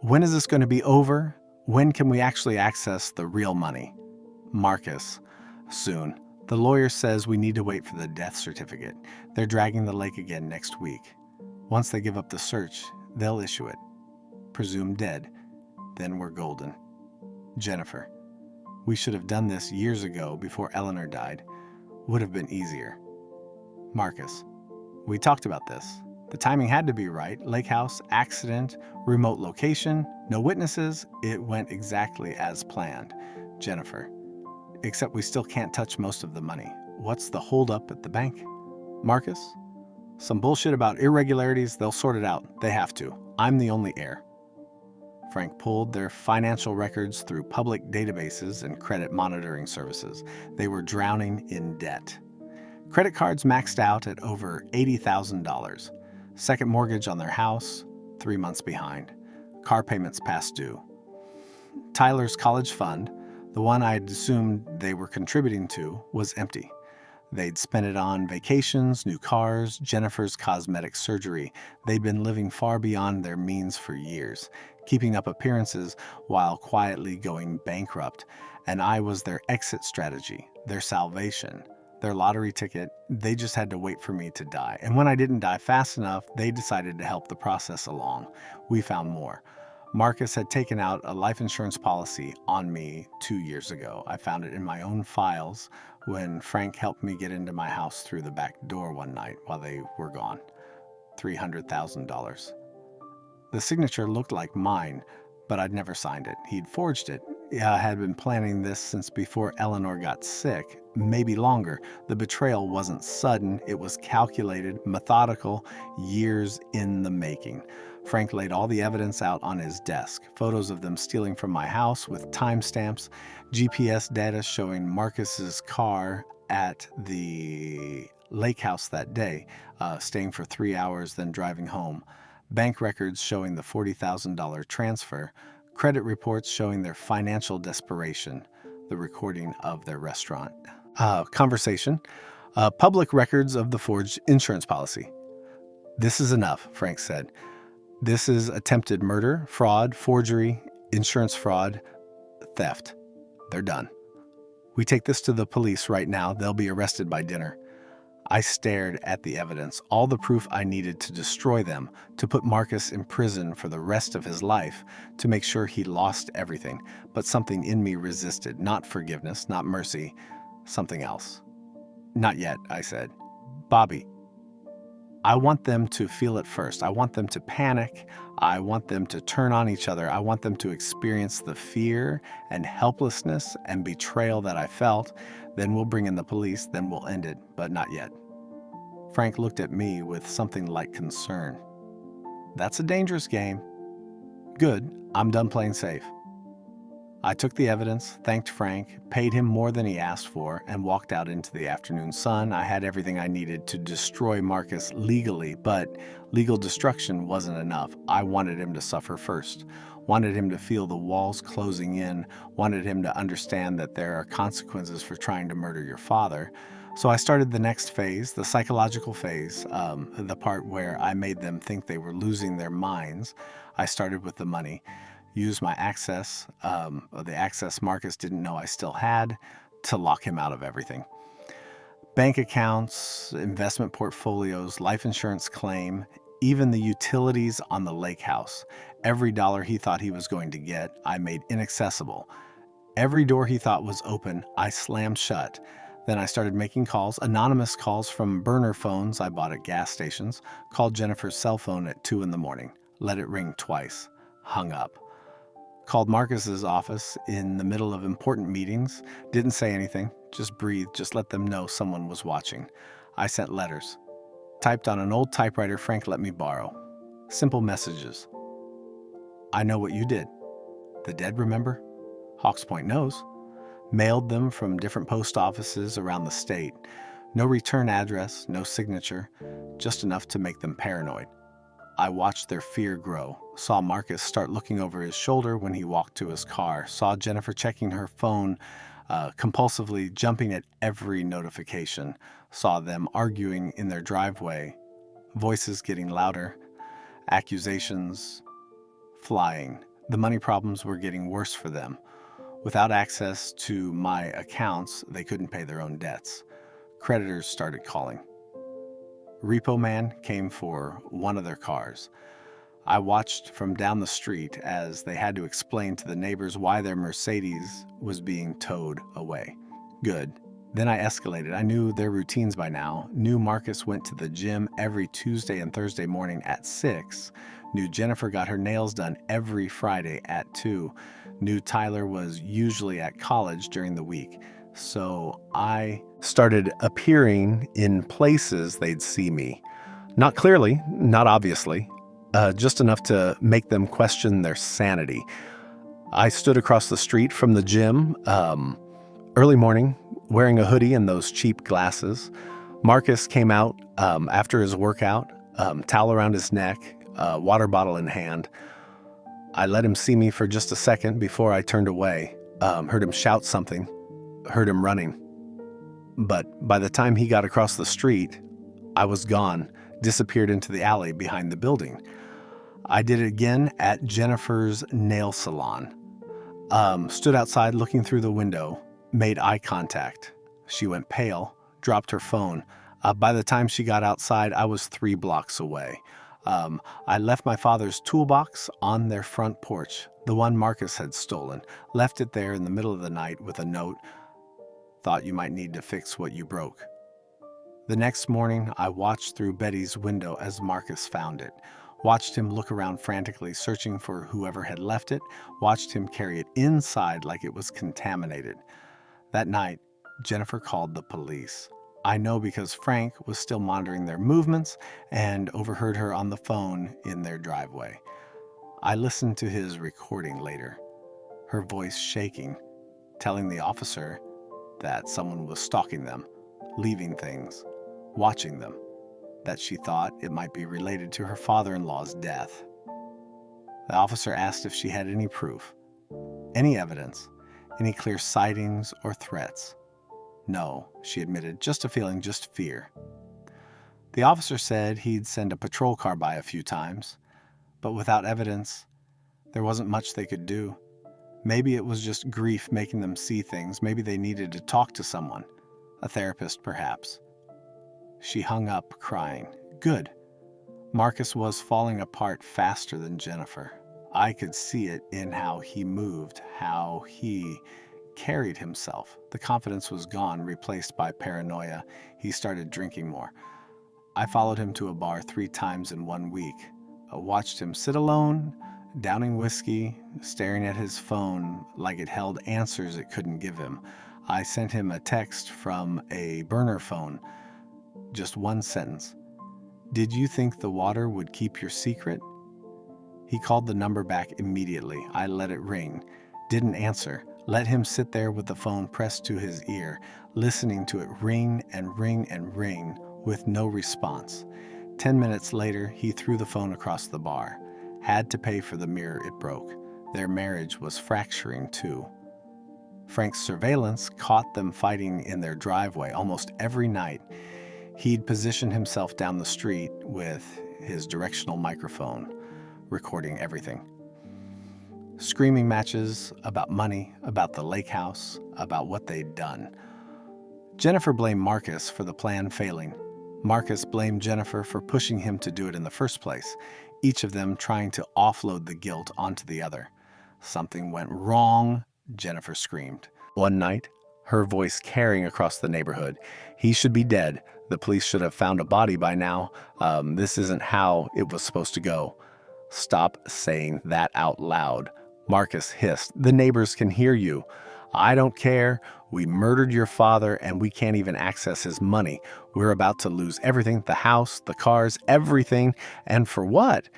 when is this going to be over? When can we actually access the real money? Marcus, soon. The lawyer says we need to wait for the death certificate. They're dragging the lake again next week. Once they give up the search, they'll issue it. Presumed dead. Then we're golden. Jennifer, we should have done this years ago before Eleanor died. Would have been easier. Marcus, we talked about this. The timing had to be right. Lake house, accident, remote location, no witnesses. It went exactly as planned. Jennifer, except we still can't touch most of the money. What's the holdup at the bank? Marcus, some bullshit about irregularities. They'll sort it out. They have to. I'm the only heir. Frank pulled their financial records through public databases and credit monitoring services. They were drowning in debt. Credit cards maxed out at over $80,000. Second mortgage on their house, 3 months behind. Car payments past due. Tyler's college fund, the one I'd assumed they were contributing to, was empty. They'd spent it on vacations, new cars, Jennifer's cosmetic surgery. They'd been living far beyond their means for years, keeping up appearances while quietly going bankrupt. And I was their exit strategy, their salvation. Their lottery ticket. They just had to wait for me to die. And when I didn't die fast enough, they decided to help the process along. We found more. Marcus had taken out a life insurance policy on me 2 years ago. I found it in my own files when Frank helped me get into my house through the back door one night while they were gone. $300,000. The signature looked like mine, but I'd never signed it. He'd forged it. I had been planning this since before Eleanor got sick, maybe longer. The betrayal wasn't sudden, it was calculated, methodical, years in the making. Frank laid all the evidence out on his desk. Photos of them stealing from my house with timestamps, GPS data showing Marcus's car at the lake house that day, staying for 3 hours, then driving home. Bank records showing the $40,000 transfer, credit reports showing their financial desperation, the recording of their restaurant. Conversation. Public records of the forged insurance policy. "This is enough," Frank said. "This is attempted murder, fraud, forgery, insurance fraud, theft. They're done. We take this to the police right now. They'll be arrested by dinner." I stared at the evidence, all the proof I needed to destroy them, to put Marcus in prison for the rest of his life, to make sure he lost everything. But something in me resisted, not forgiveness, not mercy, something else. "Not yet," I said. "Bobby, I want them to feel it first. I want them to panic. I want them to turn on each other. I want them to experience the fear and helplessness and betrayal that I felt. Then we'll bring in the police. Then we'll end it, but not yet." Frank looked at me with something like concern. "That's a dangerous game." "Good. I'm done playing safe." I took the evidence, thanked Frank, paid him more than he asked for, and walked out into the afternoon sun. I had everything I needed to destroy Marcus legally, but legal destruction wasn't enough. I wanted him to suffer first, wanted him to feel the walls closing in, wanted him to understand that there are consequences for trying to murder your father. So I started the next phase, the psychological phase, the part where I made them think they were losing their minds. I started with the money. Used my access, the access Marcus didn't know I still had, to lock him out of everything. Bank accounts, investment portfolios, life insurance claim, even the utilities on the lake house. Every dollar he thought he was going to get, I made inaccessible. Every door he thought was open, I slammed shut. Then I started making calls, anonymous calls from burner phones I bought at gas stations, called Jennifer's cell phone at 2 a.m, let it ring twice, hung up. Called Marcus's office in the middle of important meetings, didn't say anything, just breathed, just let them know someone was watching. I sent letters, typed on an old typewriter Frank let me borrow. Simple messages. "I know what you did. The dead remember? Hawks Point knows." Mailed them from different post offices around the state. No return address, no signature, just enough to make them paranoid. I watched their fear grow, saw Marcus start looking over his shoulder when he walked to his car, saw Jennifer checking her phone, compulsively jumping at every notification, saw them arguing in their driveway, voices getting louder, accusations flying. The money problems were getting worse for them. Without access to my accounts, they couldn't pay their own debts. Creditors started calling. Repo Man came for one of their cars. I watched from down the street as they had to explain to the neighbors why their Mercedes was being towed away. Good. Then I escalated. I knew their routines by now. Knew Marcus went to the gym every Tuesday and Thursday morning at 6. Knew Jennifer got her nails done every Friday at 2. Knew Tyler was usually at college during the week. So I started appearing in places they'd see me. Not clearly, not obviously, just enough to make them question their sanity. I stood across the street from the gym, early morning, wearing a hoodie and those cheap glasses. Marcus came out after his workout, towel around his neck, water bottle in hand. I let him see me for just a second before I turned away, heard him shout something, heard him running. But by the time he got across the street, I was gone, disappeared into the alley behind the building. I did it again at Jennifer's nail salon. Stood outside looking through the window, made eye contact. She went pale, dropped her phone. By the time she got outside, I was 3 blocks away. I left my father's toolbox on their front porch, the one Marcus had stolen, left it there in the middle of the night with a note, "Thought you might need to fix what you broke." The next morning, I watched through Betty's window as Marcus found it. Watched him look around frantically, searching for whoever had left it. Watched him carry it inside like it was contaminated. That night, Jennifer called the police. I know because Frank was still monitoring their movements and overheard her on the phone in their driveway. I listened to his recording later, her voice shaking, telling the officer that someone was stalking them, leaving things, watching them, that she thought it might be related to her father-in-law's death. The officer asked if she had any proof, any evidence, any clear sightings or threats. No, she admitted, just a feeling, just fear. The officer said he'd send a patrol car by a few times, but without evidence, there wasn't much they could do. Maybe it was just grief making them see things. Maybe they needed to talk to someone, a therapist perhaps. She hung up, crying. Good. Marcus was falling apart faster than Jennifer. I could see it in how he moved, how he carried himself. The confidence was gone, replaced by paranoia. He started drinking more. I followed him to a bar 3 times in 1 week. I watched him sit alone, downing whiskey, staring at his phone like it held answers it couldn't give him. I sent him a text from a burner phone. Just 1 sentence. Did you think the water would keep your secret? He called the number back immediately. I let it ring. Didn't answer. Let him sit there with the phone pressed to his ear, listening to it ring and ring and ring with no response. 10 minutes later, he threw the phone across the bar. Had to pay for the mirror it broke. Their marriage was fracturing too. Frank's surveillance caught them fighting in their driveway almost every night. He'd position himself down the street with his directional microphone, recording everything. Screaming matches about money, about the lake house, about what they'd done. Jennifer blamed Marcus for the plan failing. Marcus blamed Jennifer for pushing him to do it in the first place, each of them trying to offload the guilt onto the other. Something went wrong, Jennifer screamed. One night, her voice carrying across the neighborhood. He should be dead. The police should have found a body by now. This isn't how it was supposed to go. Stop saying that out loud. Marcus hissed. The neighbors can hear you. I don't care. We murdered your father and we can't even access his money. We're about to lose everything, the house, the cars, everything. And for what?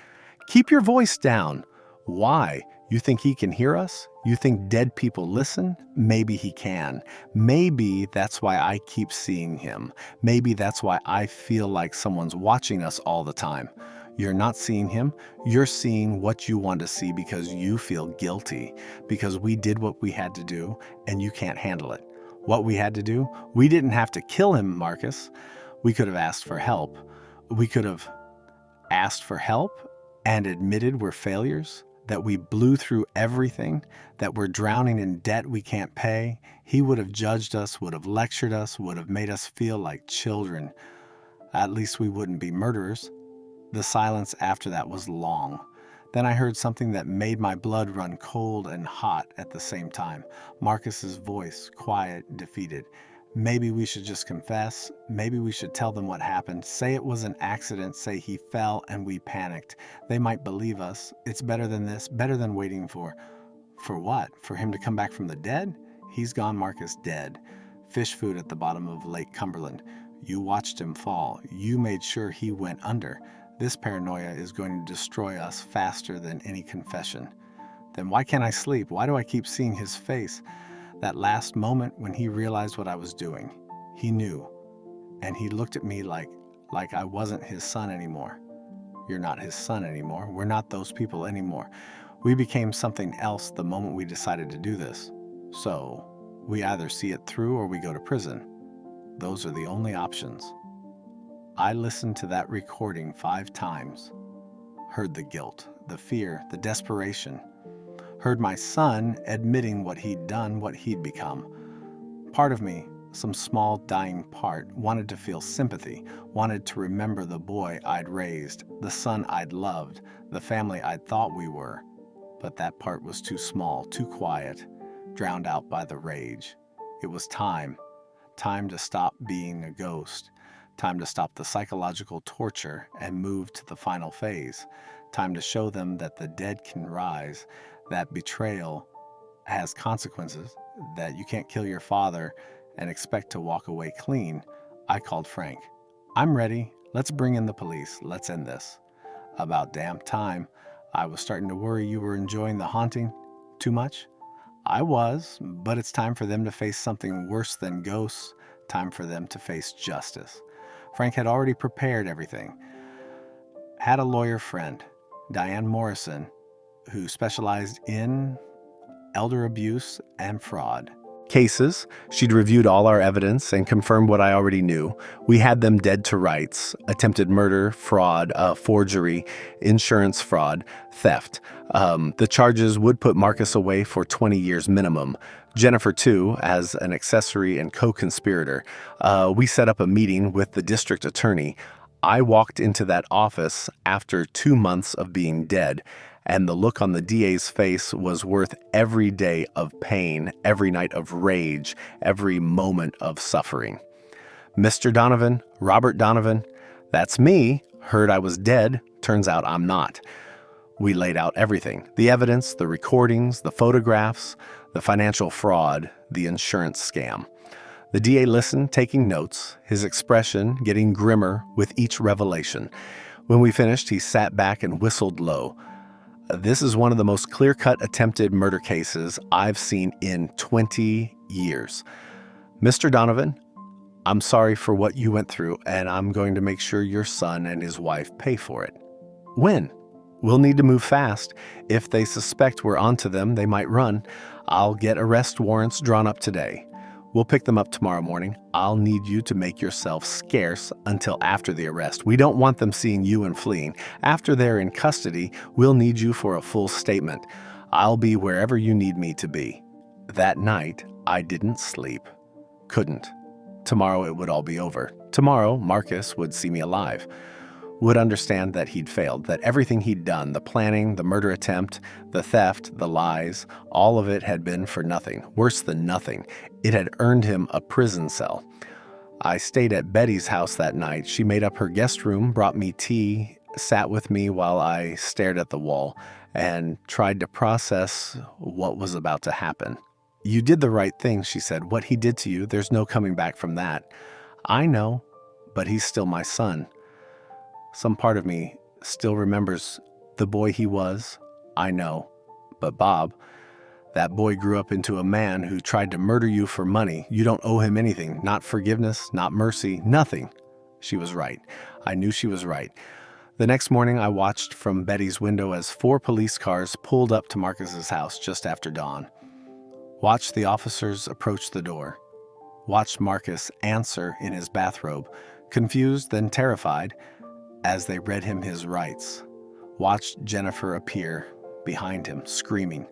Keep your voice down. Why? You think he can hear us? You think dead people listen? Maybe he can. Maybe that's why I keep seeing him. Maybe that's why I feel like someone's watching us all the time. You're not seeing him. You're seeing what you want to see because you feel guilty, because we did what we had to do and you can't handle it. What we had to do? We didn't have to kill him, Marcus. We could have asked for help. We could have asked for help and admitted we're failures, that we blew through everything, that we're drowning in debt we can't pay. He would have judged us, would have lectured us, would have made us feel like children. At least we wouldn't be murderers. The silence after that was long. Then I heard something that made my blood run cold and hot at the same time. Marcus's voice, quiet, defeated. Maybe we should just confess. Maybe we should tell them what happened. Say it was an accident. Say he fell and we panicked. They might believe us. It's better than this, better than waiting for what? For him to come back from the dead? He's gone, Marcus, dead. Fish food at the bottom of Lake Cumberland. You watched him fall. You made sure he went under. This paranoia is going to destroy us faster than any confession. Then why can't I sleep? Why do I keep seeing his face? That last moment when he realized what I was doing. He knew. And he looked at me like I wasn't his son anymore. You're not his son anymore. We're not those people anymore. We became something else the moment we decided to do this. So, we either see it through or we go to prison. Those are the only options. I listened to that recording 5 times. Heard the guilt, the fear, the desperation. Heard my son admitting what he'd done, what he'd become. Part of me, some small dying part, wanted to feel sympathy, wanted to remember the boy I'd raised, the son I'd loved, the family I'd thought we were. But that part was too small, too quiet, drowned out by the rage. It was time to stop being a ghost, Time to stop the psychological torture and move to the final phase. Time to show them that the dead can rise, that betrayal has consequences, that you can't kill your father and expect to walk away clean. I called Frank. I'm ready. Let's bring in the police. Let's end this. About damn time. I was starting to worry you were enjoying the haunting too much. I was, but it's time for them to face something worse than ghosts. Time for them to face justice. Frank had already prepared everything. Had a lawyer friend, Diane Morrison, who specialized in elder abuse and fraud cases. She'd reviewed all our evidence and confirmed what I already knew. We had them dead to rights: attempted murder, fraud, forgery, insurance fraud, theft. The charges would put Marcus away for 20 years minimum. Jennifer, too, as an accessory and co-conspirator. We set up a meeting with the district attorney. I walked into that office after 2 months of being dead, and the look on the DA's face was worth every day of pain, every night of rage, every moment of suffering. Mr. Donovan, Robert Donovan, that's me, heard I was dead. Turns out I'm not. We laid out everything: the evidence, the recordings, the photographs, the financial fraud, the insurance scam. The DA listened, taking notes, his expression getting grimmer with each revelation. When we finished, he sat back and whistled low. This is one of the most clear-cut attempted murder cases I've seen in 20 years. Mr. Donovan, I'm sorry for what you went through, and I'm going to make sure your son and his wife pay for it. When? We'll need to move fast. If they suspect we're onto them, they might run. I'll get arrest warrants drawn up today. We'll pick them up tomorrow morning. I'll need you to make yourself scarce until after the arrest. We don't want them seeing you and fleeing. After they're in custody, we'll need you for a full statement. I'll be wherever you need me to be. That night, I didn't sleep. Couldn't. Tomorrow it would all be over. Tomorrow, Marcus would see me alive. Would understand that he'd failed, that everything he'd done, the planning, the murder attempt, the theft, the lies, all of it had been for nothing. Worse than nothing. It had earned him a prison cell. I stayed at Betty's house that night. She made up her guest room, brought me tea, sat with me while I stared at the wall, and tried to process what was about to happen. You did the right thing, she said. What he did to you, there's no coming back from that. I know, but he's still my son. Some part of me still remembers the boy he was. I know. But Bob, that boy grew up into a man who tried to murder you for money. You don't owe him anything. Not forgiveness, not mercy, nothing. She was right. I knew she was right. The next morning, I watched from Betty's window as 4 police cars pulled up to Marcus's house just after dawn. Watched the officers approach the door. Watched Marcus answer in his bathrobe, confused then terrified, as they read him his rights. Watched Jennifer appear behind him, screaming.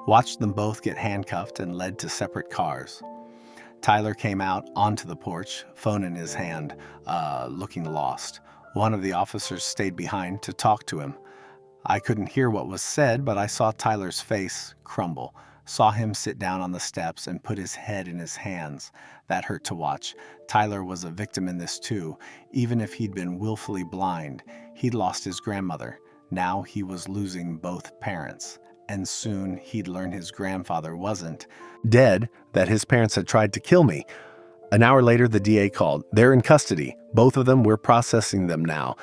Watched them both get handcuffed and led to separate cars. Tyler came out onto the porch, phone in his hand, looking lost. One of the officers stayed behind to talk to him. I couldn't hear what was said, but I saw Tyler's face crumble. Saw him sit down on the steps and put his head in his hands. That hurt to watch. Tyler was a victim in this too. Even if he'd been willfully blind, he'd lost his grandmother. Now he was losing both parents. And soon he'd learn his grandfather wasn't dead, that his parents had tried to kill me. An hour later, the DA called. They're in custody. Both of them, we're processing them now.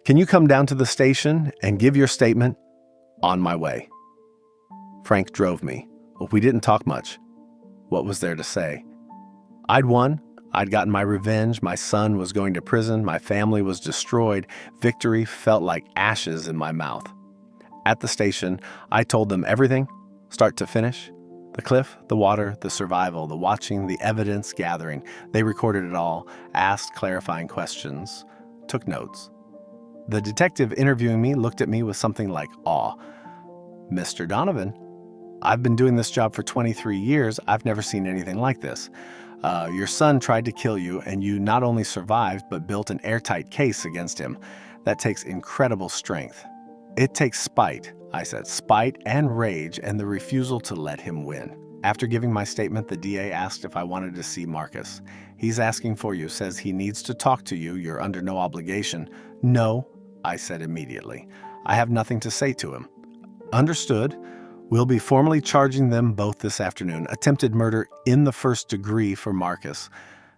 Can you come down to the station and give your statement? On my way. Frank drove me. We didn't talk much. What was there to say? I'd won. I'd gotten my revenge. My son was going to prison. My family was destroyed. Victory felt like ashes in my mouth. At the station, I told them everything, start to finish. The cliff, the water, the survival, the watching, the evidence gathering. They recorded it all, asked clarifying questions, took notes. The detective interviewing me looked at me with something like awe. Mr. Donovan, I've been doing this job for 23 years. I've never seen anything like this. Your son tried to kill you, and you not only survived, but built an airtight case against him. That takes incredible strength. It takes spite, I said, spite and rage, and the refusal to let him win. After giving my statement, the DA asked if I wanted to see Marcus. He's asking for you, says he needs to talk to you. You're under no obligation. No, I said immediately. I have nothing to say to him. Understood. We'll be formally charging them both this afternoon. Attempted murder in the first degree for Marcus.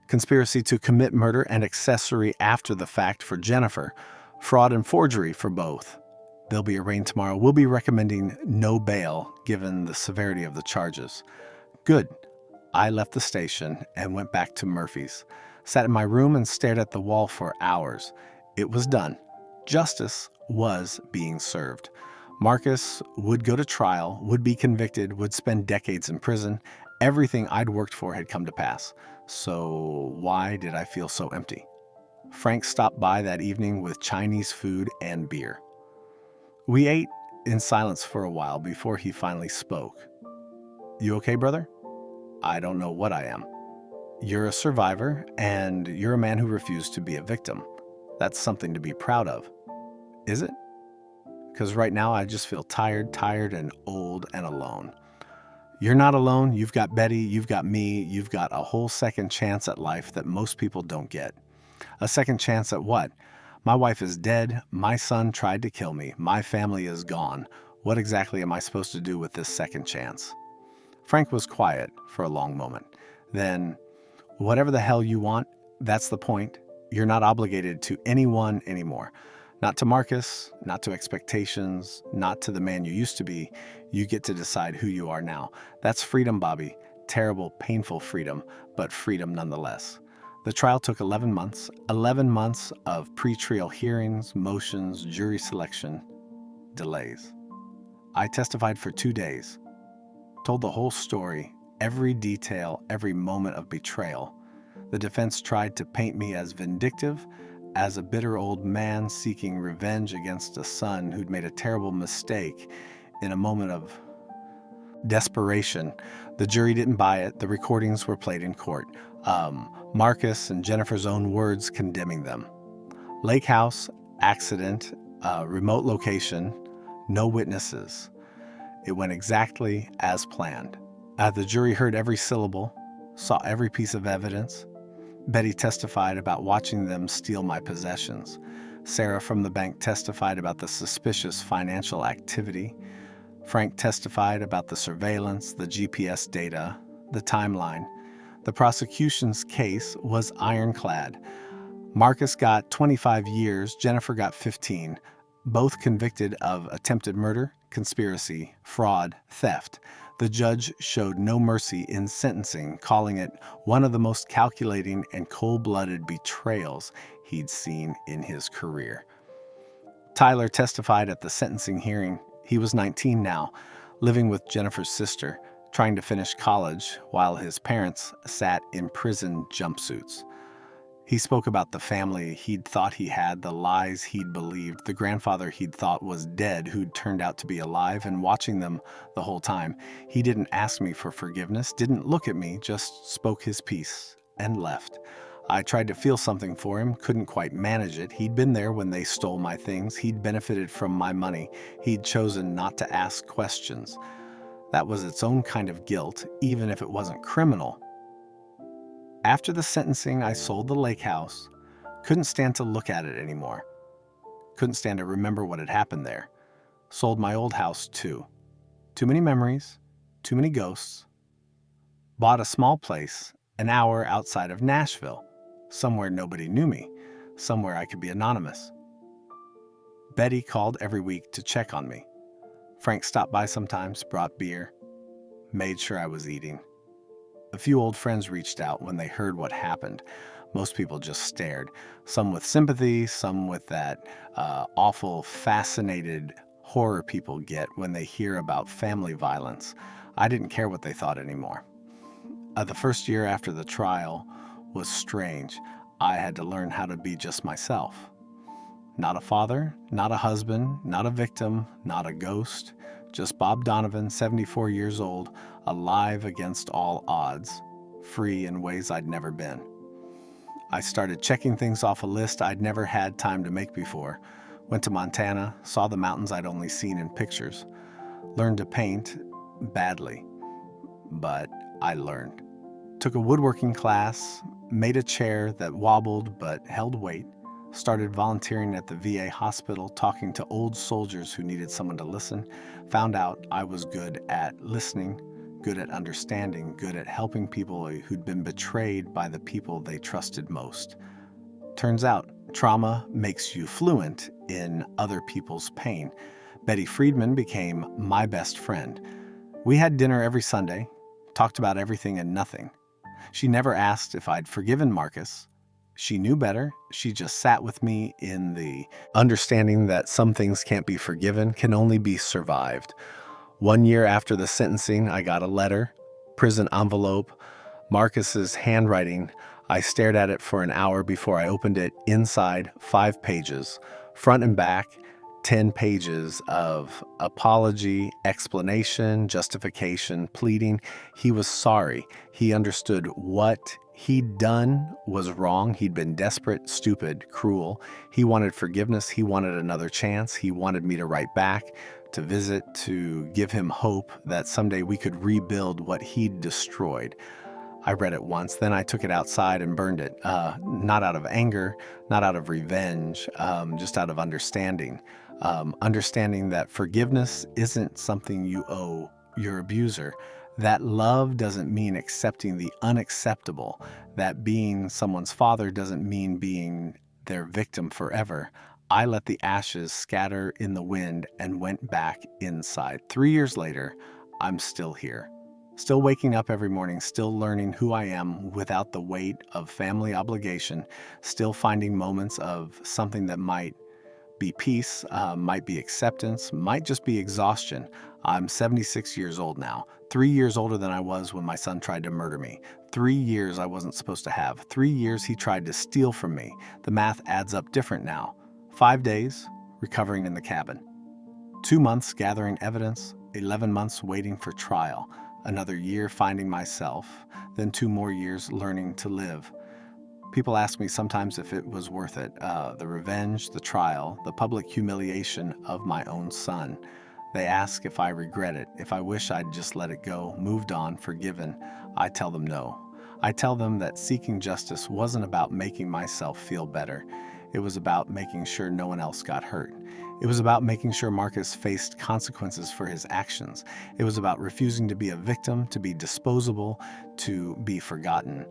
Conspiracy to commit murder and accessory after the fact for Jennifer. Fraud and forgery for both. They'll be arraigned tomorrow. We'll be recommending no bail given the severity of the charges. Good. I left the station and went back to Murphy's. Sat in my room and stared at the wall for hours. It was done. Justice was being served. Marcus would go to trial, would be convicted, would spend decades in prison. Everything I'd worked for had come to pass. So why did I feel so empty? Frank stopped by that evening with Chinese food and beer. We ate in silence for a while before he finally spoke. You okay, brother? I don't know what I am. You're a survivor, and you're a man who refused to be a victim. That's something to be proud of. Is it? Because right now I just feel tired and old and alone. You're not alone. You've got Betty, you've got me, you've got a whole second chance at life that most people don't get. A second chance at what? My wife is dead. My son tried to kill me. My family is gone. What exactly am I supposed to do with this second chance? Frank was quiet for a long moment. Then, whatever the hell you want, that's the point. You're not obligated to anyone anymore. Not to Marcus, not to expectations, not to the man you used to be. You get to decide who you are now. That's freedom, Bobby. Terrible, painful freedom, but freedom nonetheless. The trial took 11 months. 11 months of pre-trial hearings, motions, jury selection, delays. I testified for 2 days. Told the whole story, every detail, every moment of betrayal. The defense tried to paint me as vindictive, as a bitter old man seeking revenge against a son who'd made a terrible mistake in a moment of desperation. The jury didn't buy it. The recordings were played in court. Marcus and Jennifer's own words condemning them. Lake house, accident, remote location, no witnesses. It went exactly as planned. The jury heard every syllable, saw every piece of evidence. Betty testified about watching them steal my possessions. Sarah from the bank testified about the suspicious financial activity. Frank testified about the surveillance, the GPS data, the timeline. The prosecution's case was ironclad. Marcus got 25 years, Jennifer got 15, both convicted of attempted murder, conspiracy, fraud, theft. The judge showed no mercy in sentencing, calling it one of the most calculating and cold-blooded betrayals he'd seen in his career. Tyler testified at the sentencing hearing. He was 19 now, living with Jennifer's sister, trying to finish college while his parents sat in prison jumpsuits. He spoke about the family he'd thought he had, the lies he'd believed, the grandfather he'd thought was dead who'd turned out to be alive, and watching them the whole time. He didn't ask me for forgiveness, didn't look at me, just spoke his piece and left. I tried to feel something for him, couldn't quite manage it. He'd been there when they stole my things. He'd benefited from my money. He'd chosen not to ask questions. That was its own kind of guilt, even if it wasn't criminal. After the sentencing, I sold the lake house. Couldn't stand to look at it anymore. Couldn't stand to remember what had happened there. Sold my old house, too. Too many memories, too many ghosts. Bought a small place, an hour outside of Nashville, somewhere nobody knew me, somewhere I could be anonymous. Betty called every week to check on me. Frank stopped by sometimes, brought beer, made sure I was eating. A few old friends reached out when they heard what happened. Most people just stared, some with sympathy, some with that awful, fascinated horror people get when they hear about family violence. I didn't care what they thought anymore. The first year after the trial was strange. I had to learn how to be just myself. Not a father, not a husband, not a victim, not a ghost. Just Bob Donovan, 74 years old, alive against all odds, free in ways I'd never been. I started checking things off a list I'd never had time to make before. Went to Montana, saw the mountains I'd only seen in pictures. Learned to paint badly. but I learned. Took a woodworking class, made a chair that wobbled but held weight, started volunteering at the VA hospital, talking to old soldiers who needed someone to listen, found out I was good at listening, good at understanding, good at helping people who'd been betrayed by the people they trusted most. Turns out, trauma makes you fluent in other people's pain. Betty Friedman became my best friend. We had dinner every Sunday, talked about everything and nothing. She never asked if I'd forgiven Marcus. She knew better. She just sat with me in the understanding that some things can't be forgiven, can only be survived. 1 year after the sentencing, I got a letter, prison envelope, Marcus's handwriting. I stared at it for an hour before I opened it. Inside, 5 pages, front and back, 10 pages of apology, explanation, justification, pleading. He was sorry. He understood what he'd done was wrong. He'd been desperate, stupid, cruel. He wanted forgiveness. He wanted another chance. He wanted me to write back, to visit, to give him hope that someday we could rebuild what he'd destroyed. I read it once, then I took it outside and burned it. Not out of anger, not out of revenge, just out of understanding. Understanding that forgiveness isn't something you owe your abuser. That love doesn't mean accepting the unacceptable. That being someone's father doesn't mean being their victim forever. I let the ashes scatter in the wind and went back inside. 3 years later, I'm still here. Still waking up every morning, still learning who I am without the weight of family obligation, still finding moments of something that might be peace, might be acceptance, might just be exhaustion. I'm 76 years old now, 3 years older than I was when my son tried to murder me. 3 years I wasn't supposed to have. 3 years he tried to steal from me. The math adds up different now. 5 days, recovering in the cabin. 2 months gathering evidence, 11 months waiting for trial. Another year finding myself, then 2 more years learning to live. People ask me sometimes if it was worth it. The revenge, the trial, the public humiliation of my own son. They ask if I regret it, if I wish I'd just let it go, moved on, forgiven. I tell them no. I tell them that seeking justice wasn't about making myself feel better. It was about making sure no one else got hurt. It was about making sure Marcus faced consequences for his actions. It was about refusing to be a victim, to be disposable, to be forgotten.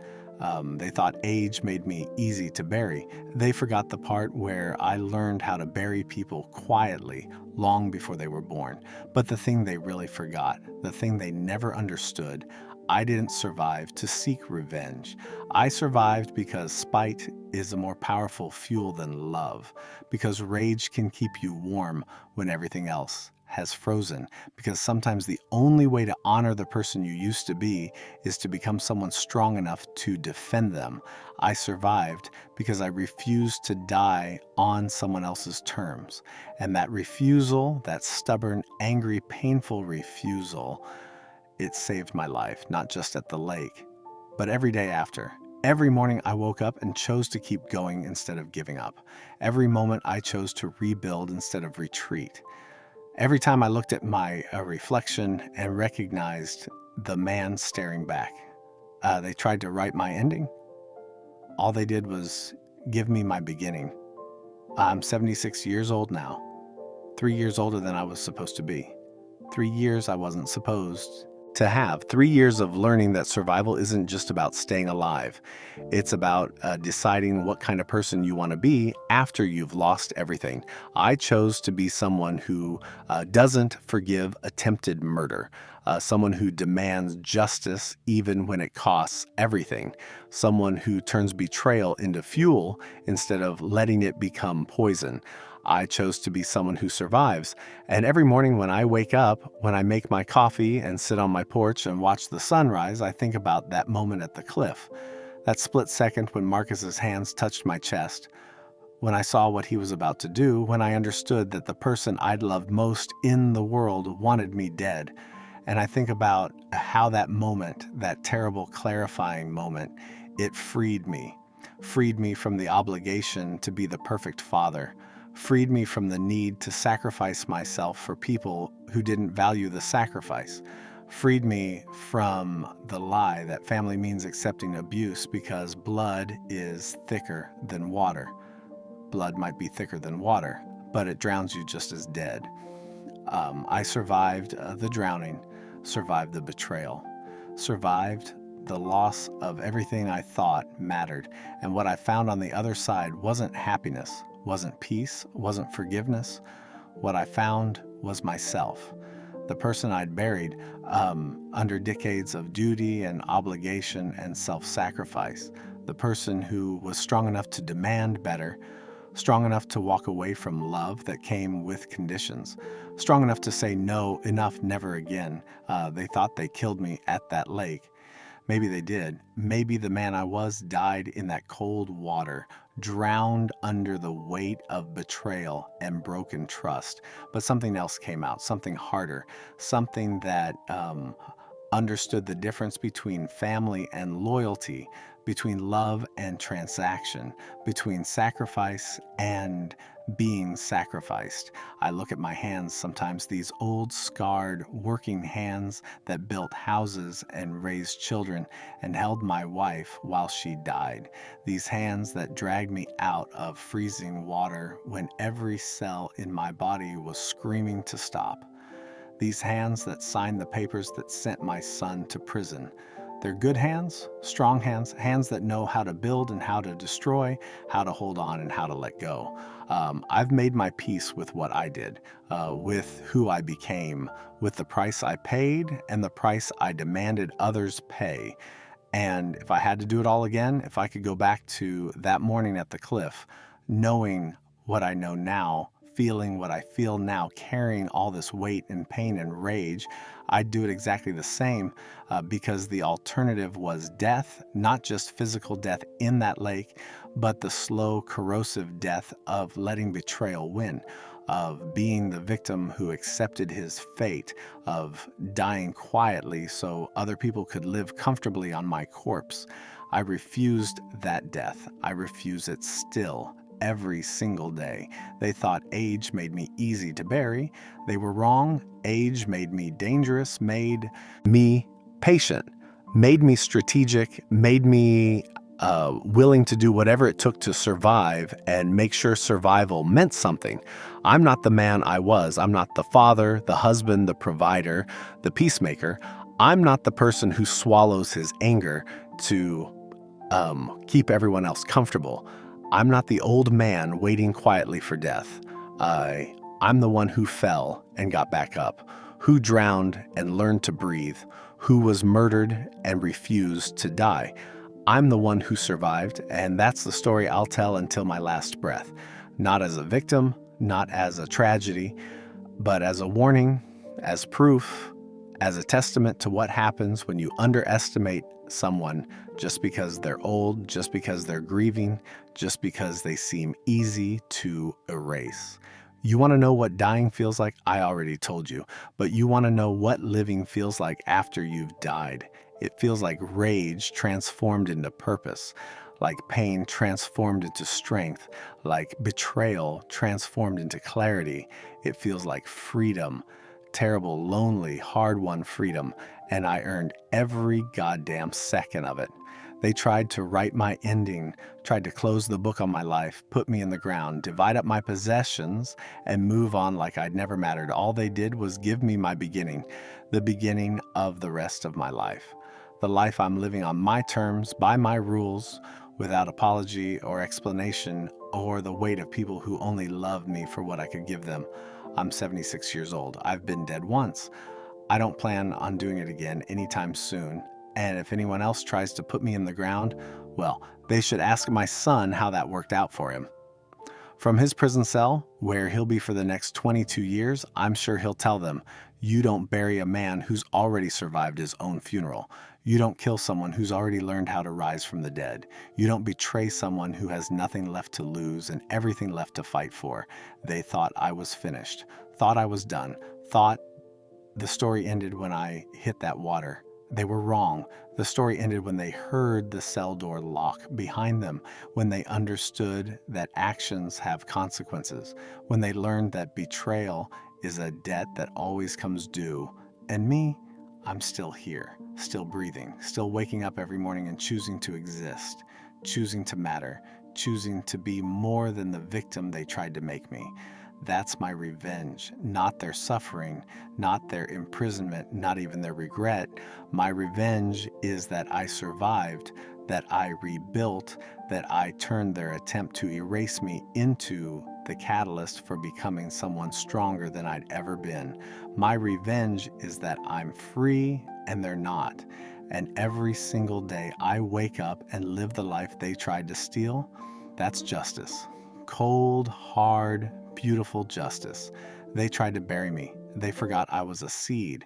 They thought age made me easy to bury. They forgot the part where I learned how to bury people quietly long before they were born. But the thing they really forgot, the thing they never understood, I didn't survive to seek revenge. I survived because spite is a more powerful fuel than love, because rage can keep you warm when everything else has frozen, because sometimes the only way to honor the person you used to be is to become someone strong enough to defend them. I survived because I refused to die on someone else's terms. And that refusal, that stubborn, angry, painful refusal, it saved my life, not just at the lake, but every day after. Every morning I woke up and chose to keep going instead of giving up. Every moment I chose to rebuild instead of retreat. Every time I looked at my reflection and recognized the man staring back. They tried to write my ending. All they did was give me my beginning. I'm 76 years old now, 3 years older than I was supposed to be. 3 years I wasn't supposed to have. 3 years of learning that survival isn't just about staying alive. It's about deciding what kind of person you want to be after you've lost everything. I chose to be someone who doesn't forgive attempted murder, someone who demands justice even when it costs everything, someone who turns betrayal into fuel instead of letting it become poison. I chose to be someone who survives. And every morning when I wake up, when I make my coffee and sit on my porch and watch the sunrise, I think about that moment at the cliff. That split second when Marcus's hands touched my chest. When I saw what he was about to do, when I understood that the person I'd loved most in the world wanted me dead. And I think about how that moment, that terrible clarifying moment, it freed me from the obligation to be the perfect father, freed me from the need to sacrifice myself for people who didn't value the sacrifice, freed me from the lie that family means accepting abuse because blood is thicker than water. Blood might be thicker than water, but it drowns you just as dead. I survived the drowning, survived the betrayal, survived the loss of everything I thought mattered. And what I found on the other side wasn't happiness, wasn't peace, wasn't forgiveness. What I found was myself. The person I'd buried under decades of duty and obligation and self-sacrifice. The person who was strong enough to demand better, strong enough to walk away from love that came with conditions, strong enough to say no, enough, never again. They thought they killed me at that lake. Maybe they did. Maybe the man I was died in that cold water, drowned under the weight of betrayal and broken trust. But something else came out, something harder, something that understood the difference between family and loyalty, between love and transaction, between sacrifice and being sacrificed. I look at my hands sometimes, these old, scarred, working hands that built houses and raised children and held my wife while she died. These hands that dragged me out of freezing water when every cell in my body was screaming to stop. These hands that signed the papers that sent my son to prison. They're good hands, strong hands, hands that know how to build and how to destroy, how to hold on and how to let go. I've made my peace with what I did, with who I became, with the price I paid and the price I demanded others pay. And if I had to do it all again, if I could go back to that morning at the cliff, knowing what I know now, feeling what I feel now, carrying all this weight and pain and rage, I'd do it exactly the same because the alternative was death, not just physical death in that lake, but the slow, corrosive death of letting betrayal win, of being the victim who accepted his fate, of dying quietly so other people could live comfortably on my corpse. I refused that death. I refuse it still. Every single day. They thought age made me easy to bury. They were wrong. Age made me dangerous, made me patient, made me strategic, made me willing to do whatever it took to survive and make sure survival meant something. I'm not the man I was. I'm not the father, the husband, the provider, the peacemaker. I'm not the person who swallows his anger to keep everyone else comfortable. I'm not the old man waiting quietly for death. I'm the one who fell and got back up, who drowned and learned to breathe, who was murdered and refused to die. I'm the one who survived, and that's the story I'll tell until my last breath. Not as a victim, not as a tragedy, but as a warning, as proof, as a testament to what happens when you underestimate someone just because they're old, just because they're grieving, just because they seem easy to erase. You want to know what dying feels like? I already told you. But you want to know what living feels like after you've died. It feels like rage transformed into purpose, like pain transformed into strength, like betrayal transformed into clarity. It feels like freedom, terrible, lonely, hard-won freedom, and I earned every goddamn second of it. They tried to write my ending, tried to close the book on my life, put me in the ground, divide up my possessions, and move on like I'd never mattered. All they did was give me my beginning, the beginning of the rest of my life. The life I'm living on my terms, by my rules, without apology or explanation or the weight of people who only loved me for what I could give them. I'm 76 years old. I've been dead once. I don't plan on doing it again anytime soon. And if anyone else tries to put me in the ground, well, they should ask my son how that worked out for him. From his prison cell, where he'll be for the next 22 years, I'm sure he'll tell them, you don't bury a man who's already survived his own funeral. You don't kill someone who's already learned how to rise from the dead. You don't betray someone who has nothing left to lose and everything left to fight for. They thought I was finished, thought I was done, thought the story ended when I hit that water. They were wrong. The story ended when they heard the cell door lock behind them, when they understood that actions have consequences, when they learned that betrayal is a debt that always comes due. And me, I'm still here, still breathing, still waking up every morning and choosing to exist, choosing to matter, choosing to be more than the victim they tried to make me. That's my revenge, not their suffering, not their imprisonment, not even their regret. My revenge is that I survived, that I rebuilt, that I turned their attempt to erase me into the catalyst for becoming someone stronger than I'd ever been. My revenge is that I'm free and they're not. And every single day I wake up and live the life they tried to steal. That's justice. Cold, hard, beautiful justice. They tried to bury me. They forgot I was a seed.